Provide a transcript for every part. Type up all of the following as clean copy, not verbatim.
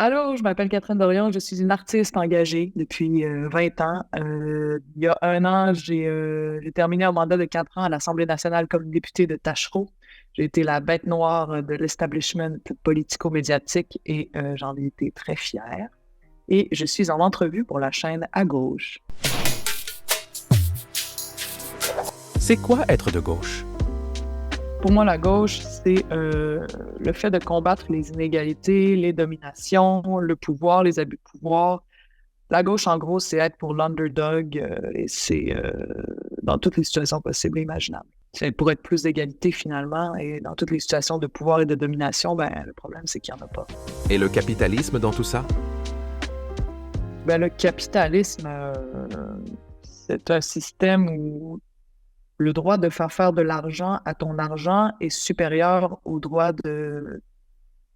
Allô, je m'appelle Catherine Dorion, je suis une artiste engagée depuis 20 ans. Il y a un an, j'ai terminé un mandat de 4 ans à l'Assemblée nationale comme députée de Tachereau. J'ai été la bête noire de l'establishment politico-médiatique et j'en ai été très fière. Et je suis en entrevue pour la chaîne À Gauche. C'est quoi être de gauche? Pour moi, la gauche, c'est le fait de combattre les inégalités, les dominations, le pouvoir, les abus de pouvoir. La gauche, en gros, c'est être pour l'underdog et c'est dans toutes les situations possibles et imaginables. C'est pour être plus d'égalité finalement et dans toutes les situations de pouvoir et de domination, ben, le problème, c'est qu'il n'y en a pas. Et le capitalisme dans tout ça? Ben, le capitalisme, c'est un système où le droit de faire de l'argent à ton argent est supérieur au droit de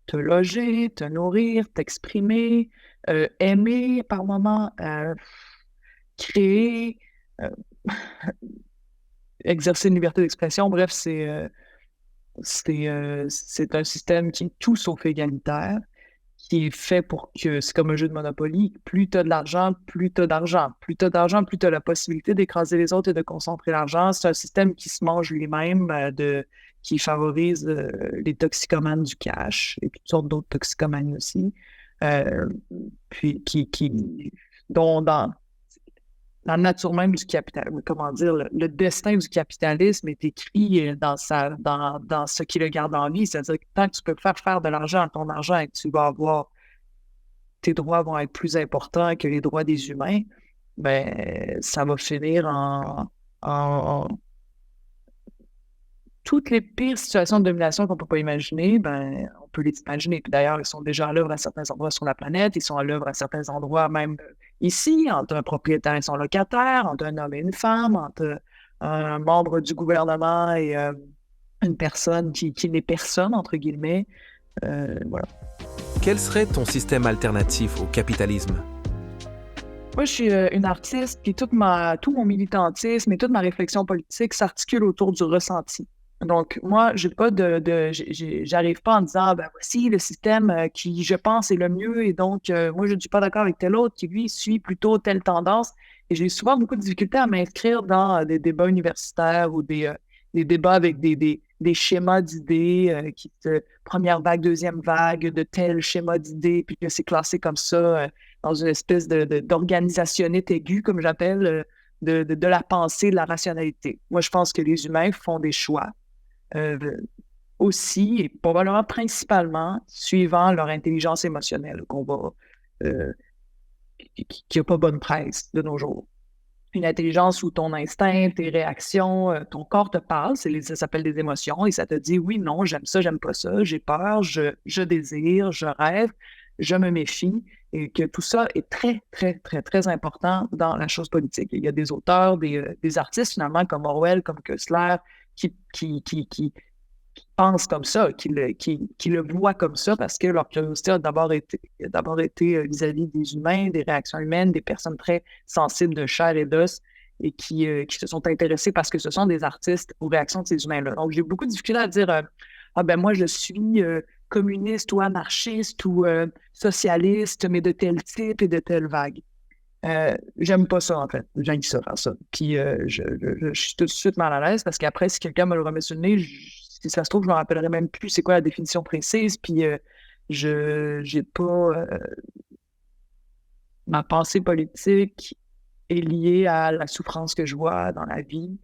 te loger, te nourrir, t'exprimer, aimer par moment, créer, euh, exercer une liberté d'expression. Bref, c'est un système qui est tout sauf égalitaire, qui est fait pour que, c'est comme un jeu de Monopoly, plus tu as de l'argent, plus tu as d'argent. Plus tu as d'argent, plus tu as la possibilité d'écraser les autres et de concentrer l'argent. C'est un système qui se mange lui-même, qui favorise les toxicomanes du cash et toutes sortes d'autres toxicomanies aussi. Euh, puis dont dans la nature même du capitalisme, comment dire, le destin du capitalisme est écrit dans ce qui le garde en vie. C'est-à-dire que tant que tu peux faire de l'argent à ton argent et que tu vas avoir, tes droits vont être plus importants que les droits des humains, ben, ça va finir en toutes les pires situations de domination qu'on ne peut pas imaginer, ben, on peut les imaginer. Puis d'ailleurs, ils sont déjà à l'œuvre à certains endroits sur la planète, ils sont à l'œuvre à certains endroits même ici, entre un propriétaire et son locataire, entre un homme et une femme, entre un membre du gouvernement et une personne qui n'est personne, entre guillemets. Voilà. Quel serait ton système alternatif au capitalisme? Moi, je suis une artiste, puis tout mon militantisme et toute ma réflexion politique s'articule autour du ressenti. Donc, moi, j'ai pas j'arrive pas en disant, ben voici le système qui, je pense, est le mieux, et donc, moi, je ne suis pas d'accord avec tel autre qui, lui, suit plutôt telle tendance. Et j'ai souvent beaucoup de difficultés à m'inscrire dans des débats universitaires ou des débats avec des schémas d'idées, première vague, deuxième vague, de tel schéma d'idées, puis que c'est classé comme ça. Dans une espèce d'organisationnite aiguë, comme j'appelle, de la pensée, de la rationalité. Moi, je pense que les humains font des choix euh, aussi et probablement principalement suivant leur intelligence émotionnelle euh, qui n'a pas bonne presse de nos jours. Une intelligence où ton instinct, tes réactions, ton corps te parle, ça s'appelle des émotions, et ça te dit oui, non, j'aime ça, j'aime pas ça, j'ai peur, je désire, je rêve, je me méfie, et que tout ça est très, très, très, très important dans la chose politique. Il y a des auteurs, des artistes finalement comme Orwell, comme Kessler, qui pensent comme ça, qui le voient comme ça parce que leur curiosité a d'abord été vis-à-vis des humains, des réactions humaines, des personnes très sensibles de chair et d'os et qui se sont intéressés parce que ce sont des artistes aux réactions de ces humains-là. Donc, j'ai beaucoup de difficulté à dire ah ben moi, je suis communiste ou anarchiste ou socialiste, mais de tel type et de telle vague. J'aime pas ça, en fait. J'aime ça, faire ça. Puis, je suis tout de suite mal à l'aise parce qu'après, si quelqu'un me le remet sur le nez, si ça se trouve, je me rappellerai même plus c'est quoi la définition précise. Puis, j'ai pas. Ma pensée politique est liée à la souffrance que je vois dans la vie,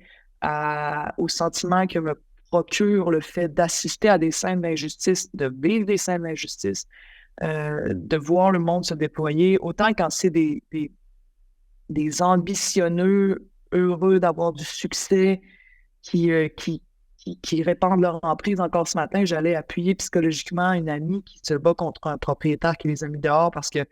au sentiment que me procure le fait d'assister à des scènes d'injustice, de vivre des scènes d'injustice, de voir le monde se déployer, autant quand c'est des ambitionneux, heureux d'avoir du succès, qui, euh, qui, qui répandent leur emprise. Encore ce matin, j'allais appuyer psychologiquement une amie qui se bat contre un propriétaire qui les a mis dehors parce que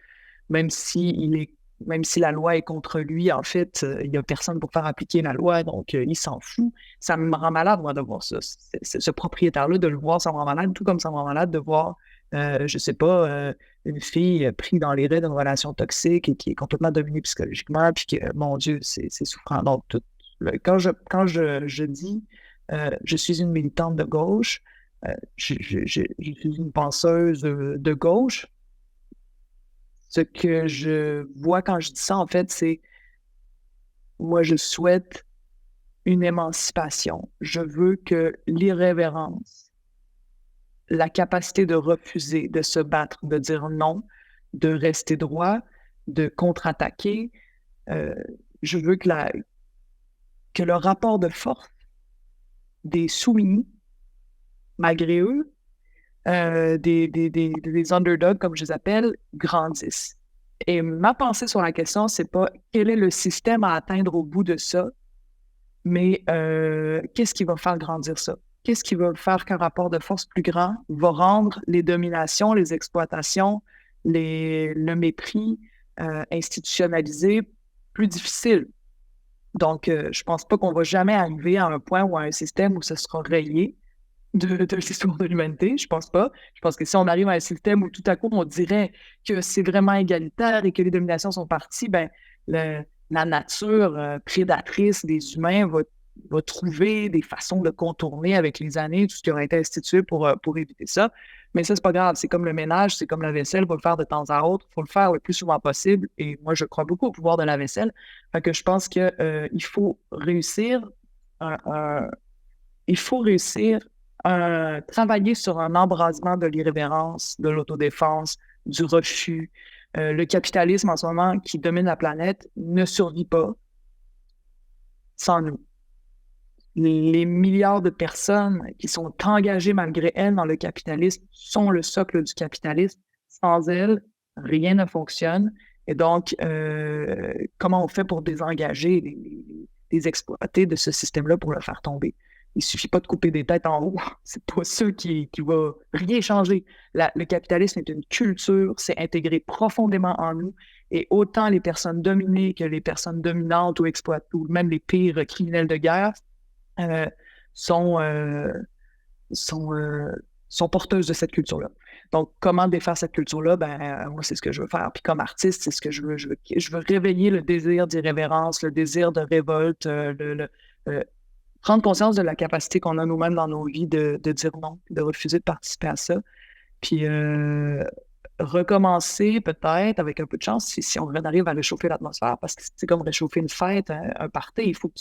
même si même si la loi est contre lui, en fait, il n'y a personne pour faire appliquer la loi, donc il s'en fout. Ça me rend malade, moi, de voir ça. Ce propriétaire-là, de le voir, ça me rend malade, tout comme ça me rend malade de voir, je sais pas, une fille prise dans les raies d'une relation toxique et qui est complètement dominée psychologiquement, puis que, mon Dieu, c'est souffrant. Donc, quand je dis je suis une militante de gauche, je suis une penseuse de gauche, Ce que je vois quand je dis ça, en fait, c'est moi, je souhaite une émancipation. Je veux que l'irrévérence, la capacité de refuser, de se battre, de dire non, de rester droit, de contre-attaquer, euh, je veux que le rapport de force des soumis, malgré eux, des underdogs, comme je les appelle, grandissent. Et ma pensée sur la question, c'est pas quel est le système à atteindre au bout de ça, mais qu'est-ce qui va faire grandir ça? Qu'est-ce qui va faire qu'un rapport de force plus grand va rendre les dominations, les exploitations, le mépris institutionnalisé plus difficile? Donc, je pense pas qu'on va jamais arriver à un point ou à un système où ce sera rayé de l'histoire de l'humanité. Je pense pas. Je pense que si on arrive à un système où tout à coup on dirait que c'est vraiment égalitaire et que les dominations sont parties, ben la nature prédatrice des humains va trouver des façons de contourner avec les années tout ce qui aurait été institué pour éviter ça. Mais ça, c'est pas grave. C'est comme le ménage, c'est comme la vaisselle. Il faut le faire de temps à autre. Il faut le faire le plus souvent possible. Et moi, je crois beaucoup au pouvoir de la vaisselle. Fait que je pense que il faut réussir il faut réussir à travailler sur un embrasement de l'irrévérence, de l'autodéfense, du refus. Le capitalisme en ce moment qui domine la planète ne survit pas sans nous. Les milliards de personnes qui sont engagées malgré elles dans le capitalisme sont le socle du capitalisme. Sans elles, rien ne fonctionne. Et donc, comment on fait pour désengager les exploités de ce système-là pour le faire tomber? Il suffit pas de couper des têtes en haut. C'est pas ça qui va rien changer. Le capitalisme est une culture, c'est intégré profondément en nous. Et autant les personnes dominées que les personnes dominantes ou exploitées, ou même les pires criminels de guerre, euh, sont, euh, sont, euh, sont porteuses de cette culture-là. Donc, comment défaire cette culture-là? Moi, c'est ce que je veux faire. Puis comme artiste, c'est ce que je veux. Je veux réveiller le désir d'irrévérence, le désir de révolte, prendre conscience de la capacité qu'on a nous-mêmes dans nos vies de dire non, de refuser de participer à ça. Puis recommencer peut-être avec un peu de chance si on arrive à réchauffer l'atmosphère, parce que c'est comme réchauffer une fête, un party, il faut que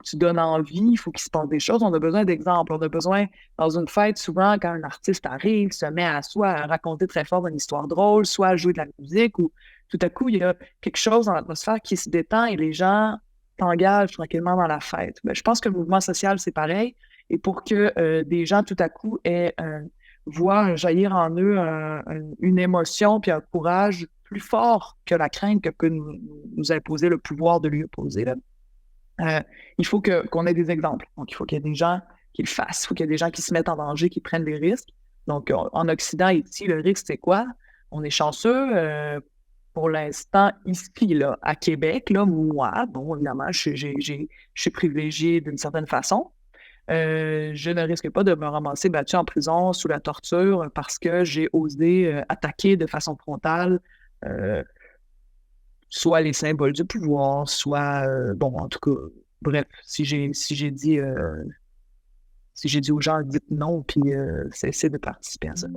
tu donnes envie, il faut qu'il se passe des choses. On a besoin d'exemples, on a besoin, dans une fête, souvent, quand un artiste arrive, se met à soit à raconter très fort une histoire drôle, soit à jouer de la musique, ou tout à coup, il y a quelque chose dans l'atmosphère qui se détend et les gens t'engagent tranquillement dans la fête. Ben, je pense que le mouvement social, c'est pareil. Et pour que des gens, tout à coup, voient jaillir en eux une émotion puis un courage plus fort que la crainte que peut nous imposer le pouvoir de lui opposer. Là. Il faut qu'on ait des exemples. Donc, il faut qu'il y ait des gens qui le fassent. Il faut qu'il y ait des gens qui se mettent en danger, qui prennent des risques. Donc, en Occident, ici, le risque, c'est quoi? On est chanceux. Pour l'instant, ici, là, à Québec, là, moi, bon, évidemment, je suis privilégié d'une certaine façon. Je ne risque pas de me ramasser battu en prison sous la torture parce que j'ai osé attaquer de façon frontale soit les symboles du pouvoir, soit, bon, en tout cas, bref, si j'ai dit aux gens, dites non, puis cessez de participer à ça.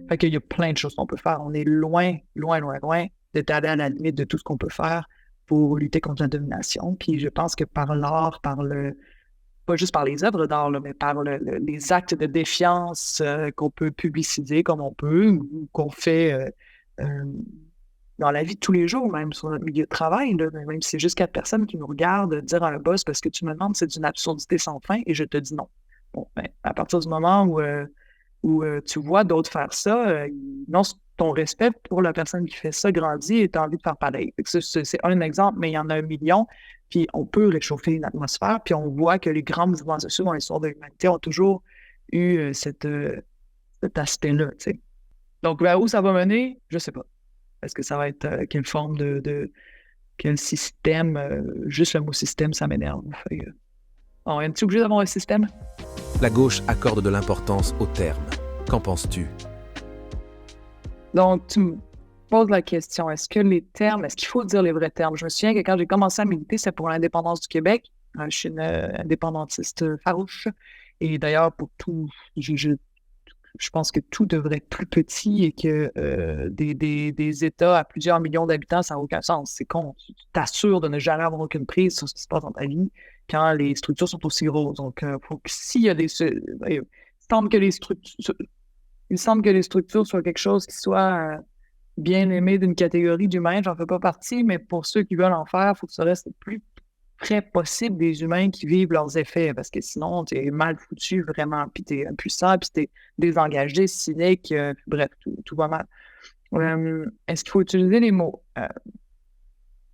Fait qu'il y a plein de choses qu'on peut faire. On est loin, loin, loin, loin d'être allé à la limite de tout ce qu'on peut faire pour lutter contre la domination. Puis je pense que par l'art, pas juste par les œuvres d'art, là, mais par les actes de défiance qu'on peut publiciser comme on peut, ou qu'on fait dans la vie de tous les jours, même sur notre milieu de travail, là, même si c'est juste 4 personnes qui nous regardent dire à un boss parce que tu me demandes, c'est d'une absurdité sans fin et je te dis non. Bon, à partir du moment où tu vois d'autres faire ça, non, ton respect pour la personne qui fait ça grandit et tu as envie de faire pareil. C'est un exemple, mais il y en a un million. Puis on peut réchauffer l'atmosphère, puis on voit que les grands mouvements sociaux dans l'histoire de l'humanité ont toujours eu cet aspect-là. T'sais. Donc, vers où ça va mener, je ne sais pas. Est-ce que ça va être quelle forme quel système? Juste le mot système, ça m'énerve. On est-tu obligé d'avoir un système? La gauche accorde de l'importance aux termes. Qu'en penses-tu? Donc, tu me poses la question, est-ce qu'il faut dire les vrais termes? Je me souviens que quand j'ai commencé à militer, c'est pour l'indépendance du Québec. Je suis une indépendantiste farouche. Et d'ailleurs, pour tout, Je pense que tout devrait être plus petit et que des États à plusieurs millions d'habitants, ça n'a aucun sens. C'est con. Tu t'assures de ne jamais avoir aucune prise sur ce qui se passe dans ta vie quand les structures sont aussi grosses. Donc, faut que s'il y a il semble que les structures, il semble que les structures soient quelque chose qui soit bien aimé d'une catégorie d'humains. J'en fais pas partie, mais pour ceux qui veulent en faire, il faut que ça reste le plus près possible des humains qui vivent leurs effets, parce que sinon, t'es mal foutu vraiment, puis t'es impuissant, puis t'es désengagé, cynique, bref, tout va mal. Est-ce qu'il faut utiliser les mots?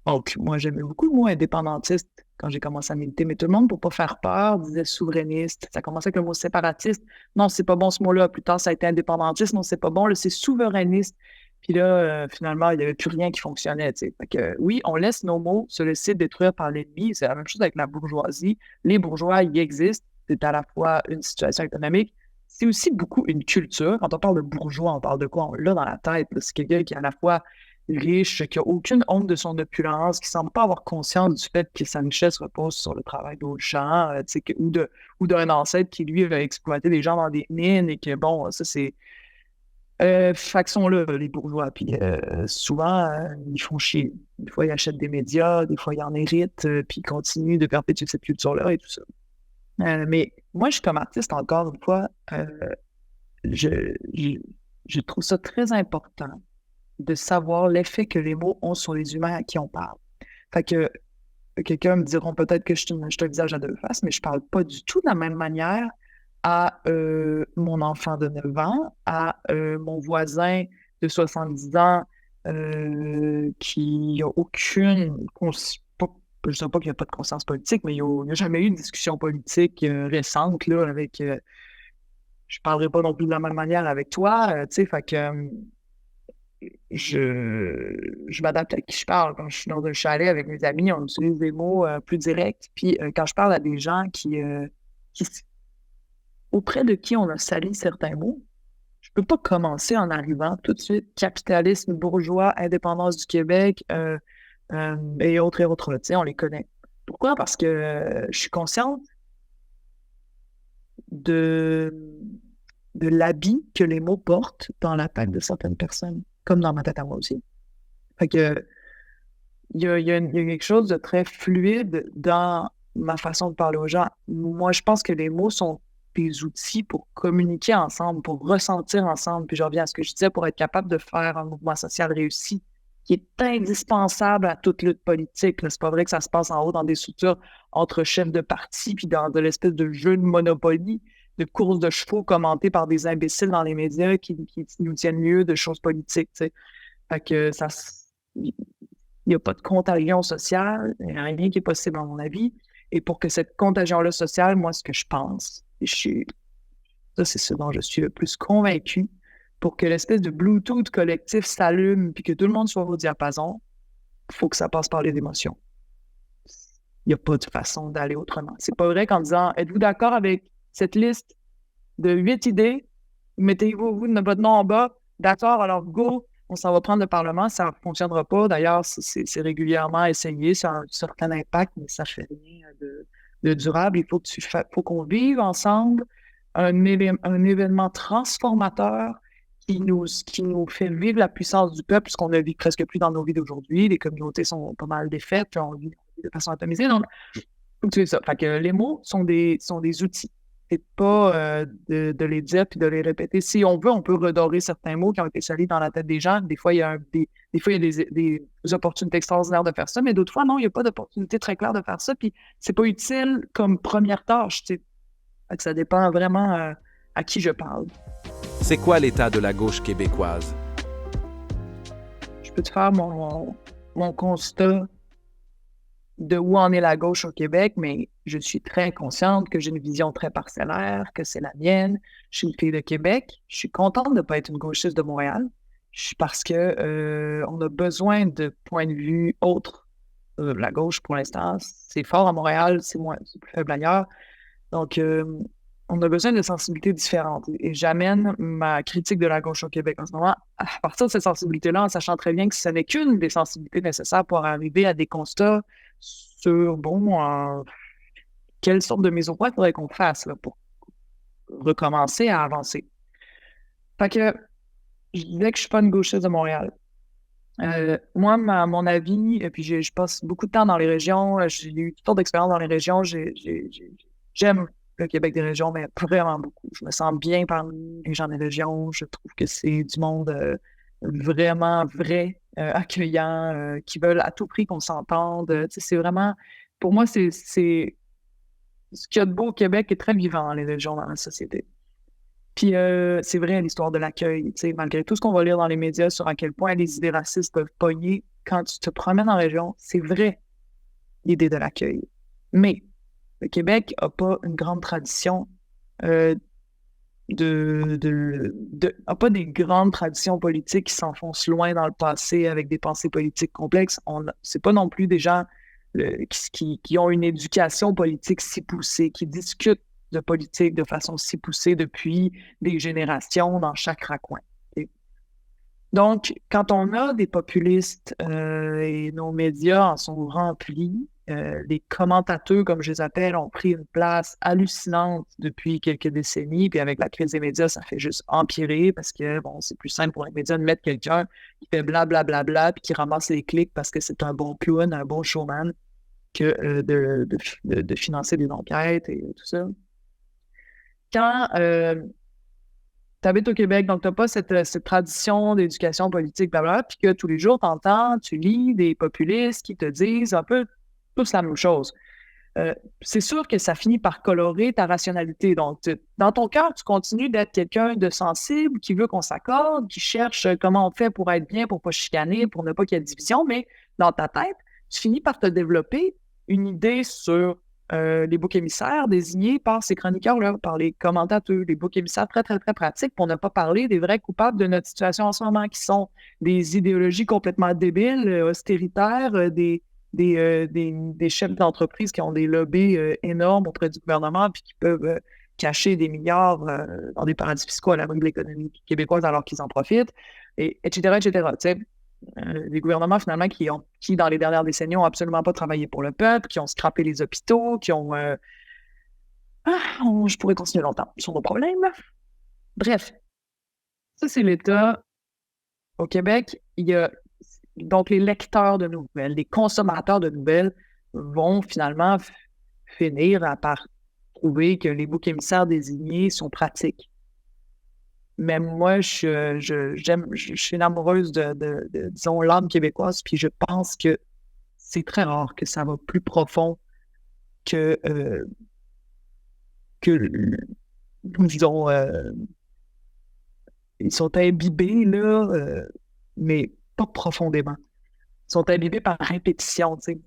Donc, moi, j'aimais beaucoup le mot indépendantiste quand j'ai commencé à militer, mais tout le monde, pour pas faire peur, disait souverainiste. Ça commençait avec le mot séparatiste. Non, c'est pas bon ce mot-là. Plus tard, ça a été indépendantiste. Non, c'est pas bon. Là, c'est souverainiste. Puis là, finalement, il n'y avait plus rien qui fonctionnait. T'sais. Fait que, oui, on laisse nos mots se laisser détruire par l'ennemi. C'est la même chose avec la bourgeoisie. Les bourgeois, ils existent. C'est à la fois une situation économique. C'est aussi beaucoup une culture. Quand on parle de bourgeois, on parle de quoi? On l'a dans la tête. Là. C'est quelqu'un qui est à la fois riche, qui n'a aucune honte de son opulence, qui ne semble pas avoir conscience du fait que sa richesse repose sur le travail d'autres gens, ou d'un ancêtre qui, lui, a exploité des gens dans des mines et que, bon, ça, c'est faction-là, les bourgeois. Puis souvent, ils font chier. Des fois, ils achètent des médias, des fois, ils en héritent, puis ils continuent de perpétuer cette culture-là et tout ça. Mais moi, je suis comme artiste, encore une fois, je, je, je trouve ça très important de savoir l'effet que les mots ont sur les humains à qui on parle. Fait que quelqu'un me diront peut-être que je suis un visage à deux faces, mais je parle pas du tout de la même manière à mon enfant de 9 ans, à mon voisin de 70 ans qui n'a aucune je ne sais pas qu'il n'y a pas de conscience politique, mais il n'y a jamais eu une discussion politique récente là, avec je ne parlerai pas non plus de la même manière avec toi, tu sais, fait que je m'adapte à qui je parle. Quand je suis dans un chalet avec mes amis, on utilise des mots plus directs. Puis quand je parle à des gens auprès de qui on a sali certains mots, je peux pas commencer en arrivant tout de suite capitalisme bourgeois, indépendance du Québec et autres et autres. Tu sais, on les connaît. Pourquoi? Parce que je suis consciente de, de l'habit que les mots portent dans la tête de certaines personnes, comme dans ma tête à moi aussi. Fait que il y a quelque chose de très fluide dans ma façon de parler aux gens. Moi, je pense que les mots sont des outils pour communiquer ensemble, pour ressentir ensemble. Puis je reviens à ce que je disais, pour être capable de faire un mouvement social réussi, qui est indispensable à toute lutte politique. C'est pas vrai que ça se passe en haut dans des structures entre chefs de parti, puis dans de l'espèce de jeu de Monopoly, de course de chevaux commentées par des imbéciles dans les médias qui nous tiennent mieux de choses politiques. T'sais. Fait que ça... Il n'y a pas de contagion sociale, il n'y a rien qui est possible à mon avis. Et pour que cette contagion-là sociale, moi, ce que je pense, ça c'est ce dont je suis le plus convaincu, pour que l'espèce de Bluetooth collectif s'allume puis que tout le monde soit au diapason, il faut que ça passe par les émotions. Il n'y a pas de façon d'aller autrement. C'est pas vrai qu'en disant, êtes-vous d'accord avec cette liste de 8 idées? Mettez-vous votre nom en bas. D'accord, alors go, on s'en va prendre le Parlement, ça ne fonctionnera pas. D'ailleurs, c'est régulièrement essayé, ça a un certain impact, mais ça ne fait rien de durable. Il faut qu'on vive ensemble un événement transformateur qui nous fait vivre la puissance du peuple, ce qu'on ne vit presque plus dans nos vies d'aujourd'hui. Les communautés sont pas mal défaites, puis on vit de façon atomisée. Donc, faut que tu fais ça. Fait que les mots sont des outils. C'est pas de les dire puis de les répéter. Si on veut, on peut redorer certains mots qui ont été salis dans la tête des gens. Des fois, il y a des opportunités extraordinaires de faire ça, mais d'autres fois, non, il n'y a pas d'opportunité très claire de faire ça. Puis c'est pas utile comme première tâche. Tu sais. Fait que ça dépend vraiment à qui je parle. C'est quoi l'état de la gauche québécoise? Je peux te faire mon constat de où en est la gauche au Québec, mais je suis très consciente que j'ai une vision très parcellaire, que c'est la mienne. Je suis une fille de Québec. Je suis contente de ne pas être une gauchiste de Montréal. Parce que on a besoin de points de vue autres. La gauche, pour l'instant, c'est fort à Montréal, c'est plus faible ailleurs. Donc, on a besoin de sensibilités différentes. Et j'amène ma critique de la gauche au Québec en ce moment à partir de cette sensibilité-là, en sachant très bien que ce n'est qu'une des sensibilités nécessaires pour arriver à des constats sur, quelle sorte de mise au point il faudrait qu'on fasse là, pour recommencer à avancer. Fait que je disais que je suis pas une gauchiste de Montréal. Moi, à mon avis, et puis je passe beaucoup de temps dans les régions, j'ai eu toutes sortes d'expériences dans les régions, j'aime le Québec des régions, mais vraiment beaucoup. Je me sens bien parmi les gens des régions, je trouve que c'est du monde vraiment vrai, accueillant, qui veulent à tout prix qu'on s'entende. Tu sais, c'est vraiment, pour moi, c'est ce qu'il y a de beau au Québec est très vivant dans les régions, dans la société. Puis c'est vrai, l'histoire de l'accueil, tu sais, malgré tout ce qu'on va lire dans les médias sur à quel point les idées racistes peuvent pogner, quand tu te promènes en région, c'est vrai, l'idée de l'accueil. Mais le Québec n'a pas une grande tradition euh, a pas des grandes traditions politiques qui s'enfoncent loin dans le passé avec des pensées politiques complexes. C'est pas non plus des gens qui ont une éducation politique si poussée, qui discutent de politique de façon si poussée depuis des générations dans chaque raccoin. Et donc, quand on a des populistes et nos médias en sont remplis, les commentateurs, comme je les appelle, ont pris une place hallucinante depuis quelques décennies. Puis avec la crise des médias, ça fait juste empirer parce que, bon, c'est plus simple pour les médias de mettre quelqu'un qui fait blablabla puis qui ramasse les clics parce que c'est un bon clown, un bon showman, que de financer des enquêtes et tout ça. Quand tu habites au Québec, donc tu n'as pas cette tradition d'éducation politique, blablabla, puis que tous les jours, tu lis des populistes qui te disent un peu tous la même chose. C'est sûr que ça finit par colorer ta rationalité. Donc, dans ton cœur, tu continues d'être quelqu'un de sensible, qui veut qu'on s'accorde, qui cherche comment on fait pour être bien, pour ne pas chicaner, pour ne pas qu'il y ait de division, mais dans ta tête, tu finis par te développer une idée sur les boucs émissaires désignés par ces chroniqueurs-là, par les commentateurs, les boucs émissaires très, très, très pratiques, pour ne pas parler des vrais coupables de notre situation en ce moment, qui sont des idéologies complètement débiles, austéritaires, des chefs d'entreprise qui ont des lobbies énormes auprès du gouvernement puis qui peuvent cacher des milliards dans des paradis fiscaux à l'abri de l'économie québécoise alors qu'ils en profitent, etc., etc. Tu sais, les gouvernements, finalement, qui, dans les dernières décennies, n'ont absolument pas travaillé pour le peuple, qui ont scrappé les hôpitaux, qui ont... je pourrais continuer longtemps sur nos problèmes. Bref, ça, c'est l'État. Au Québec, il y a donc les lecteurs de nouvelles, les consommateurs de nouvelles vont finalement finir par trouver que les boucs émissaires désignés sont pratiques. Mais moi, je suis une amoureuse disons, l'âme québécoise, puis je pense que c'est très rare que ça va plus profond que disons, ils sont imbibés, là, mais pas profondément. Ils sont imbibés par répétition, tu sais.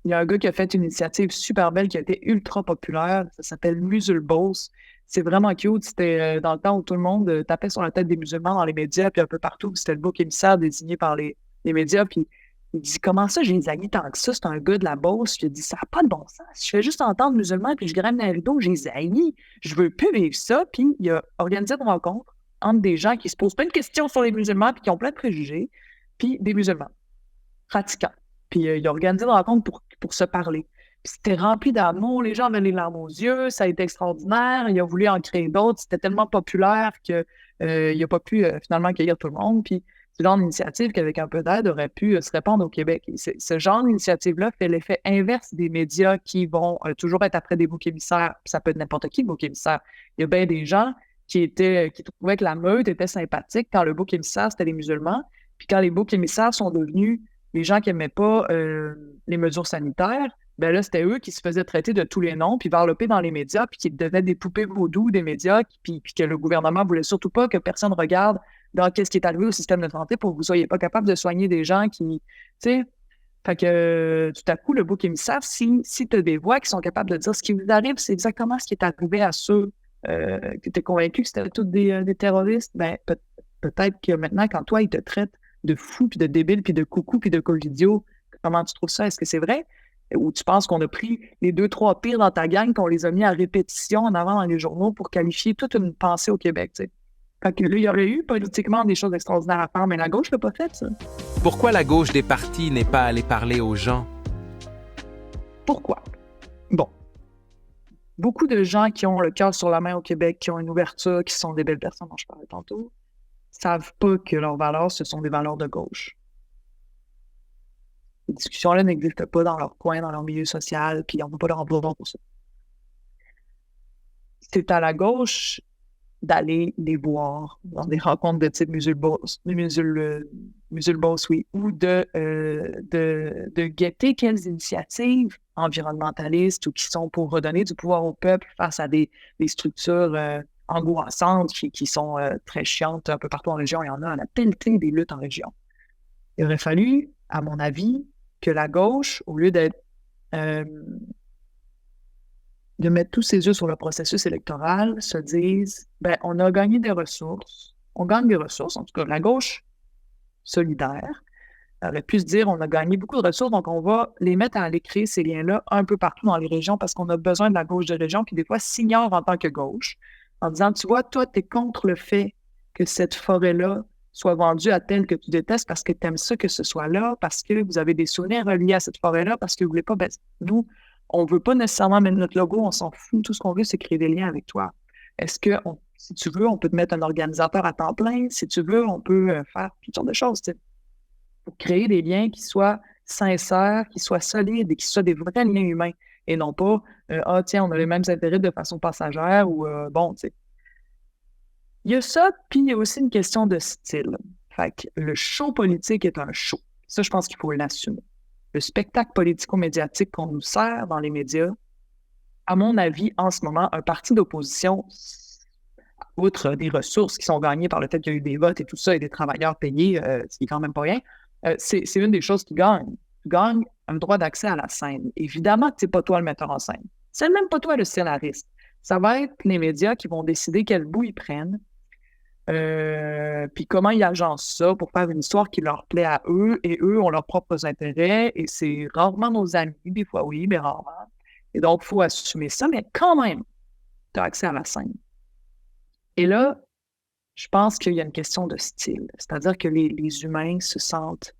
Il y a un gars qui a fait une initiative super belle qui a été ultra populaire. Ça s'appelle Musulbos. C'est vraiment cute. C'était dans le temps où tout le monde tapait sur la tête des musulmans dans les médias, puis un peu partout. C'était le bouc émissaire désigné par les médias. Puis il dit comment ça, j'ai des amis tant que ça? C'est un gars de la Beauce. Puis il dit ça n'a pas de bon sens. Je fais juste entendre musulman, puis je grimpe dans les rideaux, j'ai des amis. Je veux plus vivre ça. Puis il a organisé une rencontre entre des gens qui se posent plein de questions sur les musulmans, puis qui ont plein de préjugés, puis des musulmans pratiquants. Puis il a organisé une rencontre pour se parler. Puis c'était rempli d'amour, les gens avaient les larmes aux yeux, ça a été extraordinaire, il a voulu en créer d'autres, c'était tellement populaire qu'il n'a pas pu finalement accueillir tout le monde. Puis c'est le genre d'initiative qu'avec un peu d'aide aurait pu se répandre au Québec. Et ce genre d'initiative-là fait l'effet inverse des médias qui vont toujours être après des boucs émissaires. Puis ça peut être n'importe qui, le bouc émissaire. Il y a bien des gens qui trouvaient que la meute était sympathique quand le bouc émissaire, c'était les musulmans. Puis quand les boucs émissaires sont devenus les gens qui n'aimaient pas les mesures sanitaires, ben là, c'était eux qui se faisaient traiter de tous les noms, puis varloper dans les médias, puis qui devenaient des poupées vaudou des médias, puis que le gouvernement voulait surtout pas que personne regarde dans qu'est-ce qui est arrivé au système de santé pour que vous soyez pas capable de soigner des gens qui, tu sais, fait que tout à coup, le bouc émissaire, si tu as des voix qui sont capables de dire ce qui vous arrive, c'est exactement ce qui est arrivé à ceux qui étaient convaincus que c'était tous des terroristes, ben peut-être que maintenant, quand toi, ils te traitent de fou, puis de débile, puis de coucou, puis de covidio. Comment tu trouves ça? Est-ce que c'est vrai? Ou tu penses qu'on a pris les 2-3 pires dans ta gang, qu'on les a mis à répétition en avant dans les journaux pour qualifier toute une pensée au Québec, tu sais? Fait que là, il y aurait eu politiquement des choses extraordinaires à faire, mais la gauche l'a pas fait, ça. Pourquoi la gauche des partis n'est pas allée parler aux gens? Pourquoi? Bon. Beaucoup de gens qui ont le cœur sur la main au Québec, qui ont une ouverture, qui sont des belles personnes dont je parlais tantôt, savent pas que leurs valeurs, ce sont des valeurs de gauche. Ces discussions-là n'existent pas dans leur coin, dans leur milieu social, puis ils n'ont pas leur emploi pour ça. C'est à la gauche d'aller les voir dans des rencontres de type Musul-Boss, oui, ou de guetter quelles initiatives environnementalistes ou qui sont pour redonner du pouvoir au peuple face à des structures angoissantes qui sont très chiantes un peu partout en région. Il y en a à la pelletée des luttes en région. Il aurait fallu, à mon avis, que la gauche, au lieu de mettre tous ses œufs sur le processus électoral, se disent on a gagné des ressources, on gagne des ressources, en tout cas la gauche solidaire aurait pu se dire on a gagné beaucoup de ressources, donc on va les mettre à aller créer ces liens-là un peu partout dans les régions parce qu'on a besoin de la gauche de région qui des fois s'ignore en tant que gauche, en disant tu vois, toi, tu es contre le fait que cette forêt-là soit vendue à tel que tu détestes parce que tu aimes ça que ce soit là, parce que vous avez des souvenirs reliés à cette forêt-là, parce que vous voulez pas, nous, on ne veut pas nécessairement mettre notre logo, on s'en fout. Tout ce qu'on veut, c'est créer des liens avec toi. Est-ce que, si tu veux, on peut te mettre un organisateur à temps plein? Si tu veux, on peut faire toutes sortes de choses. Pour créer des liens qui soient sincères, qui soient solides et qui soient des vrais liens humains. Et non pas, tiens, on a les mêmes intérêts de façon passagère ou bon, tu sais. Il y a ça, puis il y a aussi une question de style. Fait que le show politique est un show. Ça, je pense qu'il faut l'assumer. Le spectacle politico-médiatique qu'on nous sert dans les médias, à mon avis, en ce moment, un parti d'opposition, outre des ressources qui sont gagnées par le fait qu'il y a eu des votes et tout ça, et des travailleurs payés, ce qui est quand même pas rien, c'est une des choses qui gagne. Tu gagnes un droit d'accès à la scène. Évidemment que c'est pas toi le metteur en scène. C'est même pas toi le scénariste. Ça va être les médias qui vont décider quel bout ils prennent, puis comment ils agencent ça pour faire une histoire qui leur plaît à eux, et eux ont leurs propres intérêts, et c'est rarement nos amis, des fois oui, mais rarement. Et donc, il faut assumer ça, mais quand même, tu as accès à la scène. Et là, je pense qu'il y a une question de style, c'est-à-dire que les humains se sentent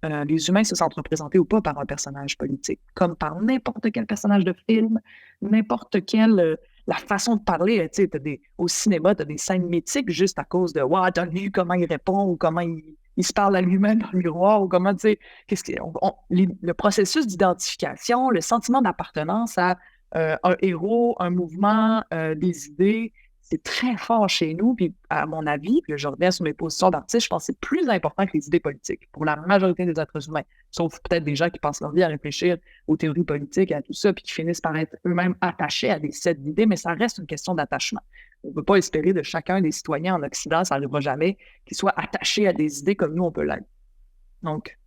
représentés ou pas par un personnage politique, comme par n'importe quel personnage de film, n'importe quel... la façon de parler, tu sais, au cinéma, tu as des scènes mythiques juste à cause de « Wow, t'as vu comment il répond ou comment il se parle à lui-même dans le miroir ou comment, tu sais, le processus d'identification, le sentiment d'appartenance à un héros, un mouvement, des idées, c'est très fort chez nous. Puis, à mon avis, puis je reviens sur mes positions d'artiste, je pense que c'est plus important que les idées politiques pour la majorité des êtres humains, sauf peut-être des gens qui passent leur vie à réfléchir aux théories politiques et à tout ça, puis qui finissent par être eux-mêmes attachés à des sets d'idées, mais ça reste une question d'attachement. On ne peut pas espérer de chacun des citoyens en Occident, ça n'arrivera jamais, qu'ils soient attachés à des idées comme nous, on peut l'être. Donc,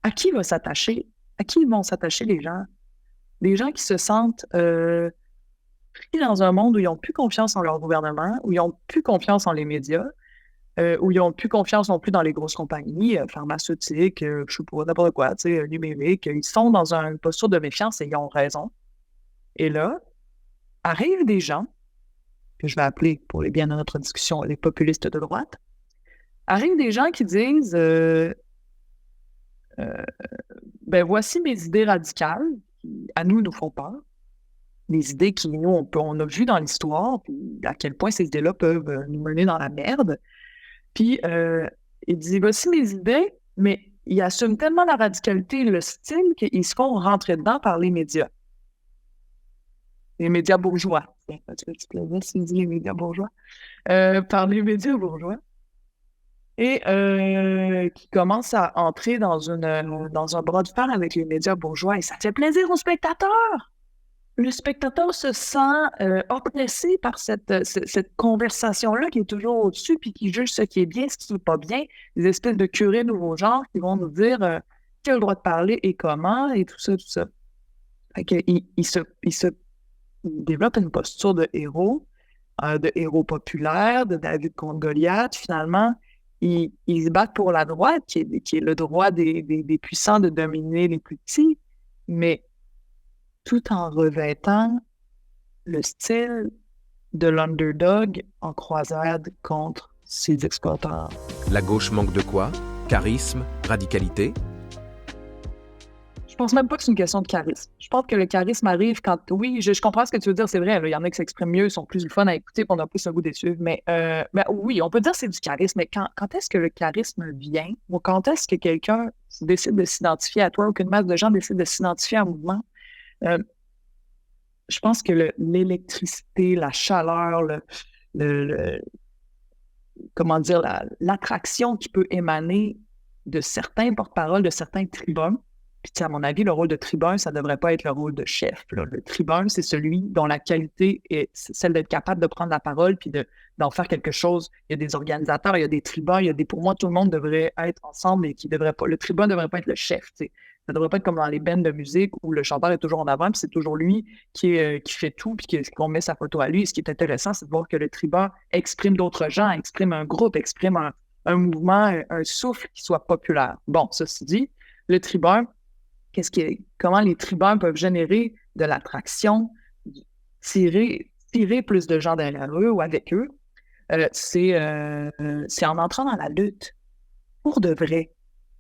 à qui va s'attacher? À qui vont s'attacher les gens? Des gens qui se sentent... pris dans un monde où ils n'ont plus confiance en leur gouvernement, où ils n'ont plus confiance en les médias, où ils n'ont plus confiance non plus dans les grosses compagnies pharmaceutiques, je ne sais pas, n'importe quoi, tu sais, numériques. Ils sont dans une posture de méfiance et ils ont raison. Et là, arrivent des gens, que je vais appeler, pour les biens de notre discussion, les populistes de droite, arrivent des gens qui disent voici mes idées radicales qui, à nous font peur. Des idées qui, nous, on a vu dans l'histoire, puis à quel point ces idées-là peuvent nous mener dans la merde. Puis, il dit, voici mes idées, mais il assume tellement la radicalité et le style qu'ils se font rentrer dedans par les médias. Les médias bourgeois. Tu plaisantes s'il dit les médias bourgeois? Par les médias bourgeois. Et qui commencent à entrer dans un bras de fer avec les médias bourgeois. Et ça fait plaisir aux spectateurs! Le spectateur se sent oppressé par cette conversation-là qui est toujours au-dessus puis qui juge ce qui est bien, ce qui n'est pas bien. Des espèces de curés nouveaux genres qui vont nous dire qui a le droit de parler et comment et tout ça, tout ça. Fait que, il se développe une posture de héros populaire, de David contre Goliath. Finalement, ils se battent pour la droite, qui est le droit des puissants de dominer les plus petits, mais tout en revêtant le style de l'underdog en croisade contre ses exploitants. La gauche manque de quoi? Charisme? Radicalité? pense même pas que c'est une question de charisme. Je pense que le charisme arrive quand, oui, je comprends ce que tu veux dire, c'est vrai, là, il y en a qui s'expriment mieux, ils sont plus le fun à écouter, puis on a plus le goût de suivre, mais ben, oui, on peut dire que c'est du charisme, mais quand est-ce que le charisme vient, ou quand est-ce que quelqu'un décide de s'identifier à toi, ou qu'une masse de gens décide de s'identifier à un mouvement, euh, je pense que l'électricité, la chaleur, le- le- comment dire, l'attraction qui peut émaner de certains porte-paroles, de certains tribuns. Puis, à mon avis, le rôle de tribun, ça ne devrait pas être le rôle de chef, là. Le tribun, c'est celui dont la qualité est celle d'être capable de prendre la parole puis d'en faire quelque chose. Il y a des organisateurs, il y a des tribuns, pour moi, tout le monde devrait être ensemble et qui devrait pas. Le tribun ne devrait pas être le chef, tu sais. Ça ne devrait pas être comme dans les bands de musique où le chanteur est toujours en avant, puis c'est toujours lui qui fait tout, puis qu'on met sa photo à lui. Et ce qui est intéressant, c'est de voir que le tribun exprime d'autres gens, exprime un groupe, exprime un mouvement, un souffle qui soit populaire. Bon, ceci dit, le tribun, comment les tribuns peuvent générer de l'attraction, tirer plus de gens derrière eux ou avec eux, c'est en entrant dans la lutte, pour de vrai.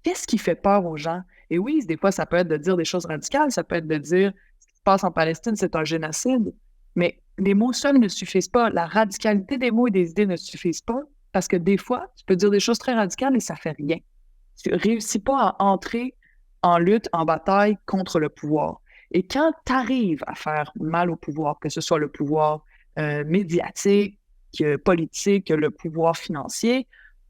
Qu'est-ce qui fait peur aux gens? Et oui, des fois, ça peut être de dire des choses radicales, ça peut être de dire ce qui se passe en Palestine, c'est un génocide, mais les mots seuls ne suffisent pas. La radicalité des mots et des idées ne suffisent pas, parce que des fois, tu peux dire des choses très radicales et ça fait rien. Tu ne réussis pas à entrer en lutte, en bataille contre le pouvoir. Et quand tu arrives à faire mal au pouvoir, que ce soit le pouvoir médiatique, politique, le pouvoir financier,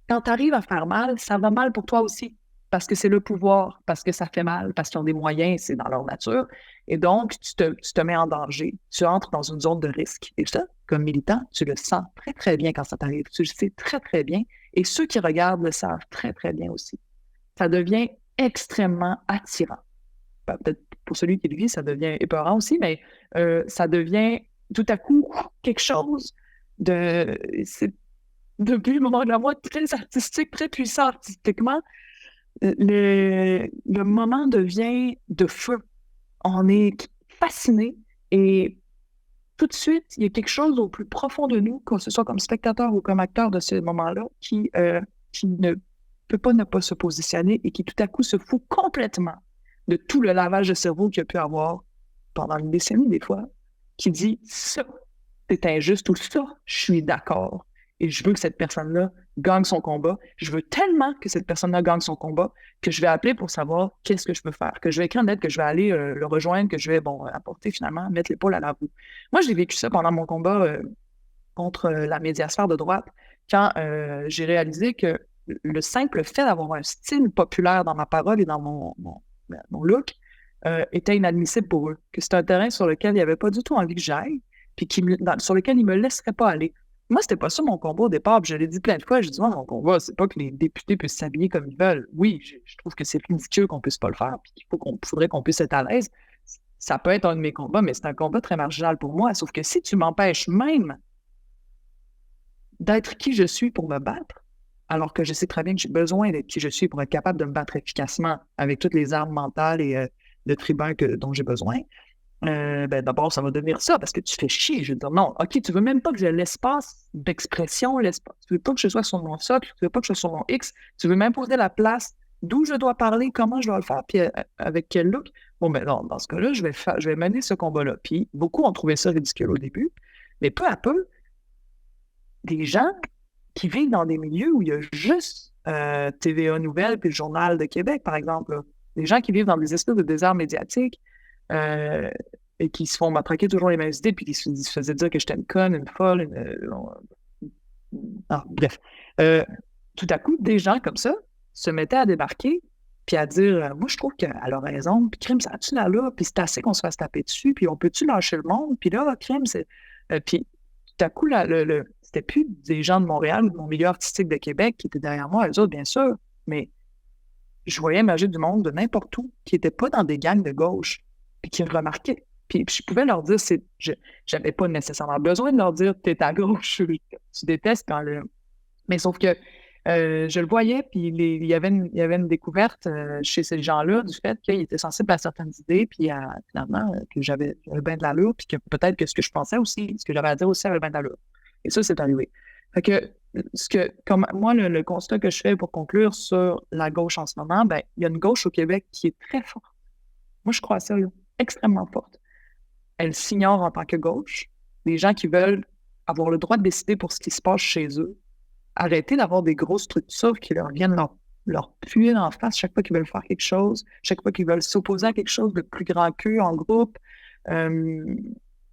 quand tu arrives à faire mal, ça va mal pour toi aussi. Parce que c'est le pouvoir, parce que ça fait mal, parce qu'ils ont des moyens, c'est dans leur nature. Et donc, tu te mets en danger. Tu entres dans une zone de risque. Et ça, comme militant, tu le sens très, très bien quand ça t'arrive. Tu le sais très, très bien. Et ceux qui regardent le savent très, très bien aussi. Ça devient extrêmement attirant. Peut-être pour celui qui le vit, ça devient épeurant aussi, mais ça devient tout à coup quelque chose c'est depuis le moment de la mode très artistique, très puissant artistiquement. Le moment devient de feu. On est fasciné et tout de suite, il y a quelque chose au plus profond de nous, que ce soit comme spectateur ou comme acteur de ce moment-là, qui ne peut pas ne pas se positionner et qui tout à coup se fout complètement de tout le lavage de cerveau qu'il a pu avoir pendant une décennie des fois, qui dit ça, c'est injuste ou ça, je suis d'accord. Et je veux que cette personne-là gagne son combat. Je veux tellement que cette personne-là gagne son combat que je vais appeler pour savoir qu'est-ce que je peux faire, que je vais écrire une lettre, que je vais aller le rejoindre, que je vais apporter finalement, mettre l'épaule à la roue. Moi, j'ai vécu ça pendant mon combat contre la médiasphère de droite, quand j'ai réalisé que le simple fait d'avoir un style populaire dans ma parole et dans mon look était inadmissible pour eux. Que c'est un terrain sur lequel ils n'avaient pas du tout envie que j'aille, puis sur lequel ils ne me laisseraient pas aller. Moi, c'était pas ça mon combat au départ, puis je l'ai dit plein de fois, je dis, moi, mon combat, c'est pas que les députés puissent s'habiller comme ils veulent. Oui, je trouve que c'est ridicule qu'on puisse pas le faire, puis faudrait qu'on puisse être à l'aise. Ça peut être un de mes combats, mais c'est un combat très marginal pour moi. Sauf que si tu m'empêches même d'être qui je suis pour me battre, alors que je sais très bien que j'ai besoin d'être qui je suis pour être capable de me battre efficacement avec toutes les armes mentales et de tribun dont j'ai besoin, ben d'abord, ça va devenir ça, parce que tu fais chier. Je veux dire, non, OK, tu veux même pas que j'ai l'espace d'expression, tu veux pas que je sois sur mon socle, tu veux pas que je sois sur mon X, tu veux m'imposer la place d'où je dois parler, comment je dois le faire, puis avec quel look. Bon, ben non, dans ce cas-là, je vais mener ce combat-là. Puis beaucoup ont trouvé ça ridicule au début, mais peu à peu, des gens qui vivent dans des milieux où il y a juste TVA Nouvelles puis le Journal de Québec, par exemple, là. Des gens qui vivent dans des espèces de déserts médiatiques et qui se font matraquer toujours les mêmes idées, puis qui se faisaient dire que j'étais une conne, une folle, bref. Tout à coup, des gens comme ça se mettaient à débarquer puis à dire moi, je trouve qu'elle a raison, puis crime, ça a-tu là, puis c'est assez qu'on se fasse taper dessus, puis on peut-tu lâcher le monde, puis là, crime, c'est... puis tout à coup, c'était plus des gens de Montréal ou de mon milieu artistique de Québec qui étaient derrière moi, eux autres, bien sûr, mais je voyais émerger du monde de n'importe où qui n'étaient pas dans des gangs de gauche, puis qui me remarquaient. Puis je pouvais leur dire, j'avais pas nécessairement besoin de leur dire, t'es à gauche, tu détestes quand le... Mais sauf que je le voyais, puis il y avait une découverte chez ces gens-là du fait qu'ils étaient sensibles à certaines idées, puis finalement, que j'avais bien de l'allure, puis que peut-être que ce que je pensais aussi, ce que j'avais à dire aussi avait bien de l'allure. Et ça, c'est arrivé. Fait que, comme moi, le constat que je fais pour conclure sur la gauche en ce moment, ben, il y a une gauche au Québec qui est très forte, Moi, je crois à ça, là, extrêmement forte. Elle s'ignore en tant que gauche. Les gens qui veulent avoir le droit de décider pour ce qui se passe chez eux, arrêter d'avoir des grosses structures qui leur viennent leur puer en face chaque fois qu'ils veulent faire quelque chose, chaque fois qu'ils veulent s'opposer à quelque chose de plus grand qu'eux en groupe. Euh,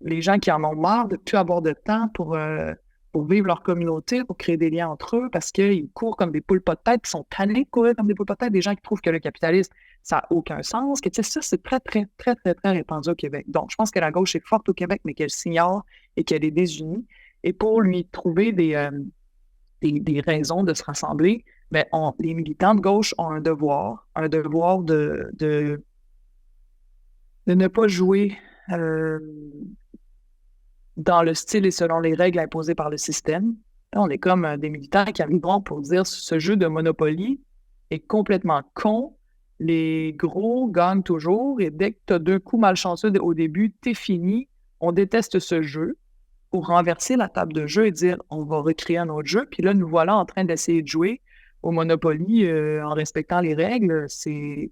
les gens qui en ont marre de ne plus avoir de temps pour vivre leur communauté, pour créer des liens entre eux, parce qu'ils courent comme des poules pas de tête, qui sont tannés de courir comme des poules pas de tête, des gens qui trouvent que le capitalisme, ça n'a aucun sens, que tu sais, ça, c'est très, très, très, très, très répandu au Québec. Donc, je pense que la gauche est forte au Québec, mais qu'elle s'ignore et qu'elle est désunie. Et pour lui trouver des raisons de se rassembler, ben, les militants de gauche ont un devoir de ne pas jouer euh, dans le style et selon les règles imposées par le système. Là, on est comme des militants qui arriveront pour dire ce jeu de Monopoly est complètement con. Les gros gagnent toujours et dès que tu as deux coups malchanceux au début, t'es fini. On déteste ce jeu pour renverser la table de jeu et dire on va recréer un autre jeu. Puis là, nous voilà en train d'essayer de jouer au Monopoly en respectant les règles. C'est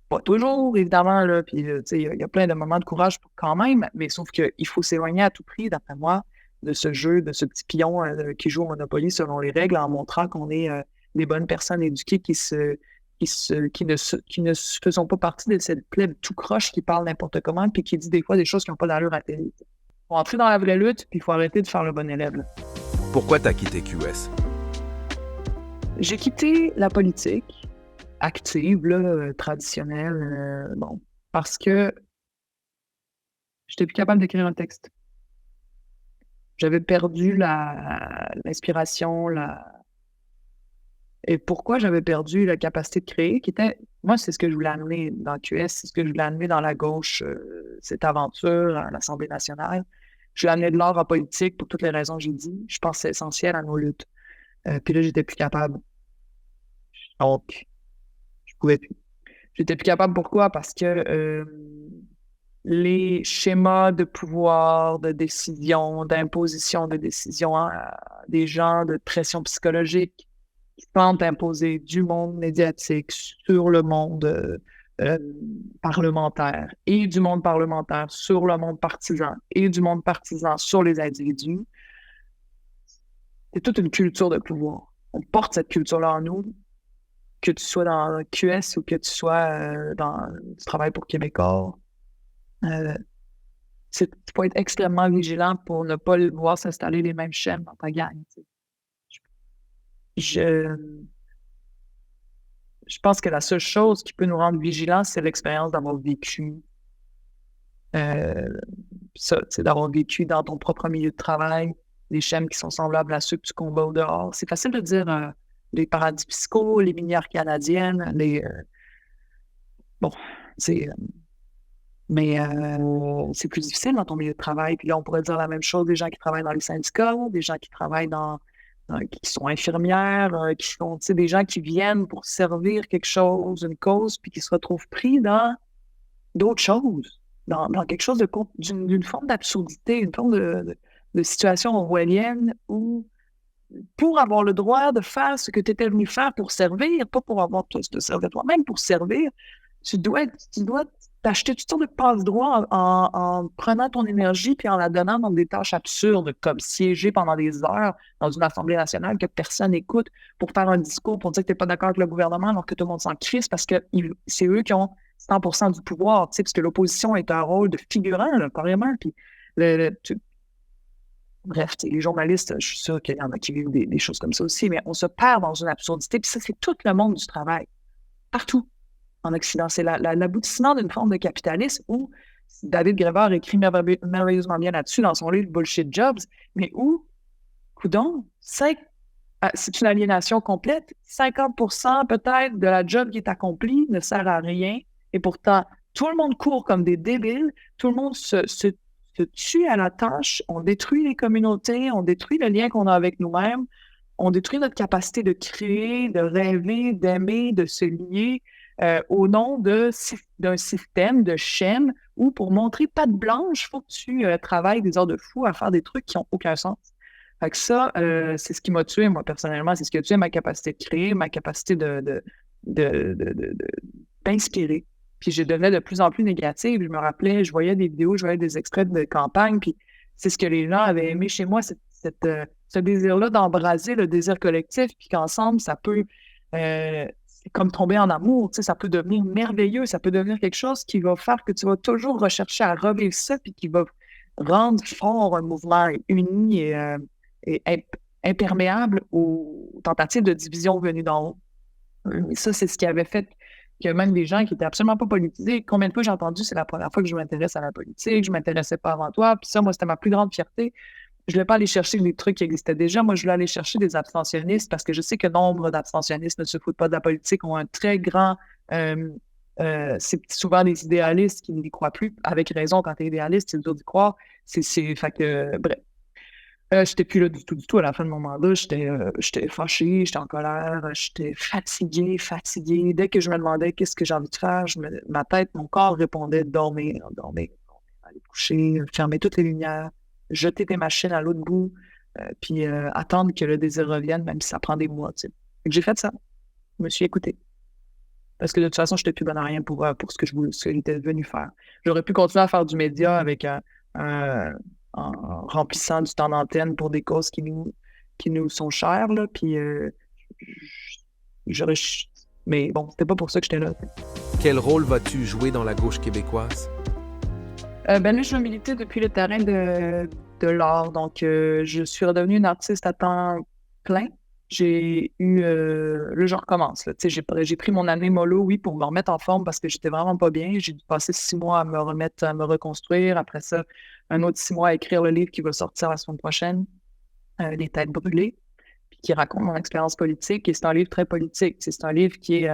pas toujours, évidemment, là, puis tu sais, il y a plein de moments de courage quand même, mais sauf qu'il faut s'éloigner à tout prix, d'après moi, de ce jeu, de ce petit pion qui joue au Monopoly selon les règles, en montrant qu'on est des bonnes personnes éduquées qui ne faisons pas partie de cette plèbe tout croche qui parle n'importe comment, puis qui dit des fois des choses qui n'ont pas d'allure à la télé. Il faut entrer dans la vraie lutte, puis il faut arrêter de faire le bon élève, là. Pourquoi t'as quitté QS? J'ai quitté la politique active, là, traditionnelle, bon, parce que j'étais plus capable d'écrire un texte. J'avais perdu l'inspiration, et pourquoi j'avais perdu la capacité de créer, qui était, moi, c'est ce que je voulais amener dans QS, c'est ce que je voulais amener dans la gauche, cette aventure à l'Assemblée nationale. Je voulais amener de l'art en politique pour toutes les raisons que j'ai dit. Je pense que c'est essentiel à nos luttes. Puis là, j'étais plus capable. Donc, je pouvais plus. J'étais plus capable, pourquoi? Parce que les schémas de pouvoir, de décision, d'imposition de décision à des gens de pression psychologique qui tentent d'imposer du monde médiatique sur le monde euh, parlementaire et du monde parlementaire sur le monde partisan et du monde partisan sur les individus, c'est toute une culture de pouvoir. On porte cette culture-là en nous, que tu sois dans QS ou que tu sois tu travailles pour Québécois. Tu faut être extrêmement vigilant pour ne pas voir s'installer les mêmes chaînes dans ta gang. Je, je pense que la seule chose qui peut nous rendre vigilants, c'est l'expérience d'avoir vécu ça, c'est d'avoir vécu dans ton propre milieu de travail des chaînes qui sont semblables à ceux que tu combats au dehors. C'est facile de dire les paradis fiscaux, les minières canadiennes, bon, c'est mais c'est plus difficile dans ton milieu de travail. Puis là, on pourrait dire la même chose des gens qui travaillent dans les syndicats, des gens qui travaillent qui sont infirmières, qui sont, tu sais, des gens qui viennent pour servir quelque chose, une cause, puis qui se retrouvent pris dans d'autres choses, dans quelque chose d'une forme d'absurdité, une forme de situation orwellienne où, pour avoir le droit de faire ce que tu étais venu faire pour servir, pas pour avoir te servir toi-même, pour servir, tu dois t'acheter toutes sortes de passe-droits en prenant ton énergie puis en la donnant dans des tâches absurdes, comme siéger pendant des heures dans une Assemblée nationale que personne n'écoute pour faire un discours, pour dire que tu n'es pas d'accord avec le gouvernement alors que tout le monde s'en crisse parce que c'est eux qui ont 100% du pouvoir, tu sais, parce que l'opposition est un rôle de figurant, là, carrément. Puis bref, les journalistes, je suis sûr qu'il y en a qui vivent des choses comme ça aussi, mais on se perd dans une absurdité. Puis ça, c'est tout le monde du travail, partout en Occident. C'est l'aboutissement d'une forme de capitalisme où David Graeber écrit merveilleusement bien là-dessus dans son livre Bullshit Jobs, mais où, coudonc, c'est une aliénation complète. 50% peut-être de la job qui est accomplie ne sert à rien. Et pourtant, tout le monde court comme des débiles. Tout le monde se tue à la tâche. On détruit les communautés. On détruit le lien qu'on a avec nous-mêmes. On détruit notre capacité de créer, de rêver, d'aimer, de se lier au nom d'un système de chaîne où, pour montrer patte blanche, il faut que tu travailles des heures de fou à faire des trucs qui n'ont aucun sens. Fait que ça, c'est ce qui m'a tué, moi, personnellement. C'est ce qui a tué ma capacité de créer, ma capacité d'inspirer. Puis je devenais de plus en plus négative. Je me rappelais, je voyais des vidéos, je voyais des extraits de campagne, puis c'est ce que les gens avaient aimé chez moi, ce désir-là d'embraser le désir collectif, puis qu'ensemble, ça peut, c'est comme tomber en amour, tu sais, ça peut devenir merveilleux, ça peut devenir quelque chose qui va faire que tu vas toujours rechercher à revivre ça, puis qui va rendre fort un mouvement uni et imperméable aux tentatives de division venues d'en haut. Et ça, c'est ce qui avait fait que même des gens qui étaient absolument pas politisés, combien de fois j'ai entendu, c'est la première fois que je m'intéresse à la politique, je m'intéressais pas avant toi, puis ça, moi, c'était ma plus grande fierté. Je voulais pas aller chercher des trucs qui existaient déjà, moi, je voulais aller chercher des abstentionnistes parce que je sais que nombre d'abstentionnistes ne se foutent pas de la politique, ont un très grand... c'est souvent des idéalistes qui n'y croient plus, avec raison, quand tu es idéaliste, c'est dur d'y croire. Fait que, bref. J'étais plus là du tout à la fin de mon mandat. J'étais fâchée, j'étais en colère, j'étais fatiguée. Dès que je me demandais qu'est-ce que j'ai envie de faire, ma tête, mon corps répondait dormir, aller coucher, fermer toutes les lumières, jeter tes machines à l'autre bout, puis attendre que le désir revienne, même si ça prend des mois. Tu sais. Fait que j'ai fait ça. Je me suis écoutée. Parce que de toute façon, je n'étais plus bonne à rien pour ce que j'étais venu faire. J'aurais pu continuer à faire du média avec en remplissant du temps d'antenne pour des causes qui nous sont chères, là, puis mais bon, c'était pas pour ça que j'étais là. Quel rôle vas-tu jouer dans la gauche québécoise? Ben là, je vais militer depuis le terrain de l'art, donc je suis redevenue une artiste à temps plein. J'ai eu... là, je recommence. Là. J'ai pris mon année mollo, oui, pour me remettre en forme parce que j'étais vraiment pas bien. J'ai dû passer 6 mois à me remettre, à me reconstruire. Après ça, un autre 6 mois à écrire le livre qui va sortir la semaine prochaine, Les Têtes brûlées, puis qui raconte mon expérience politique. Et c'est un livre très politique. C'est un livre qui est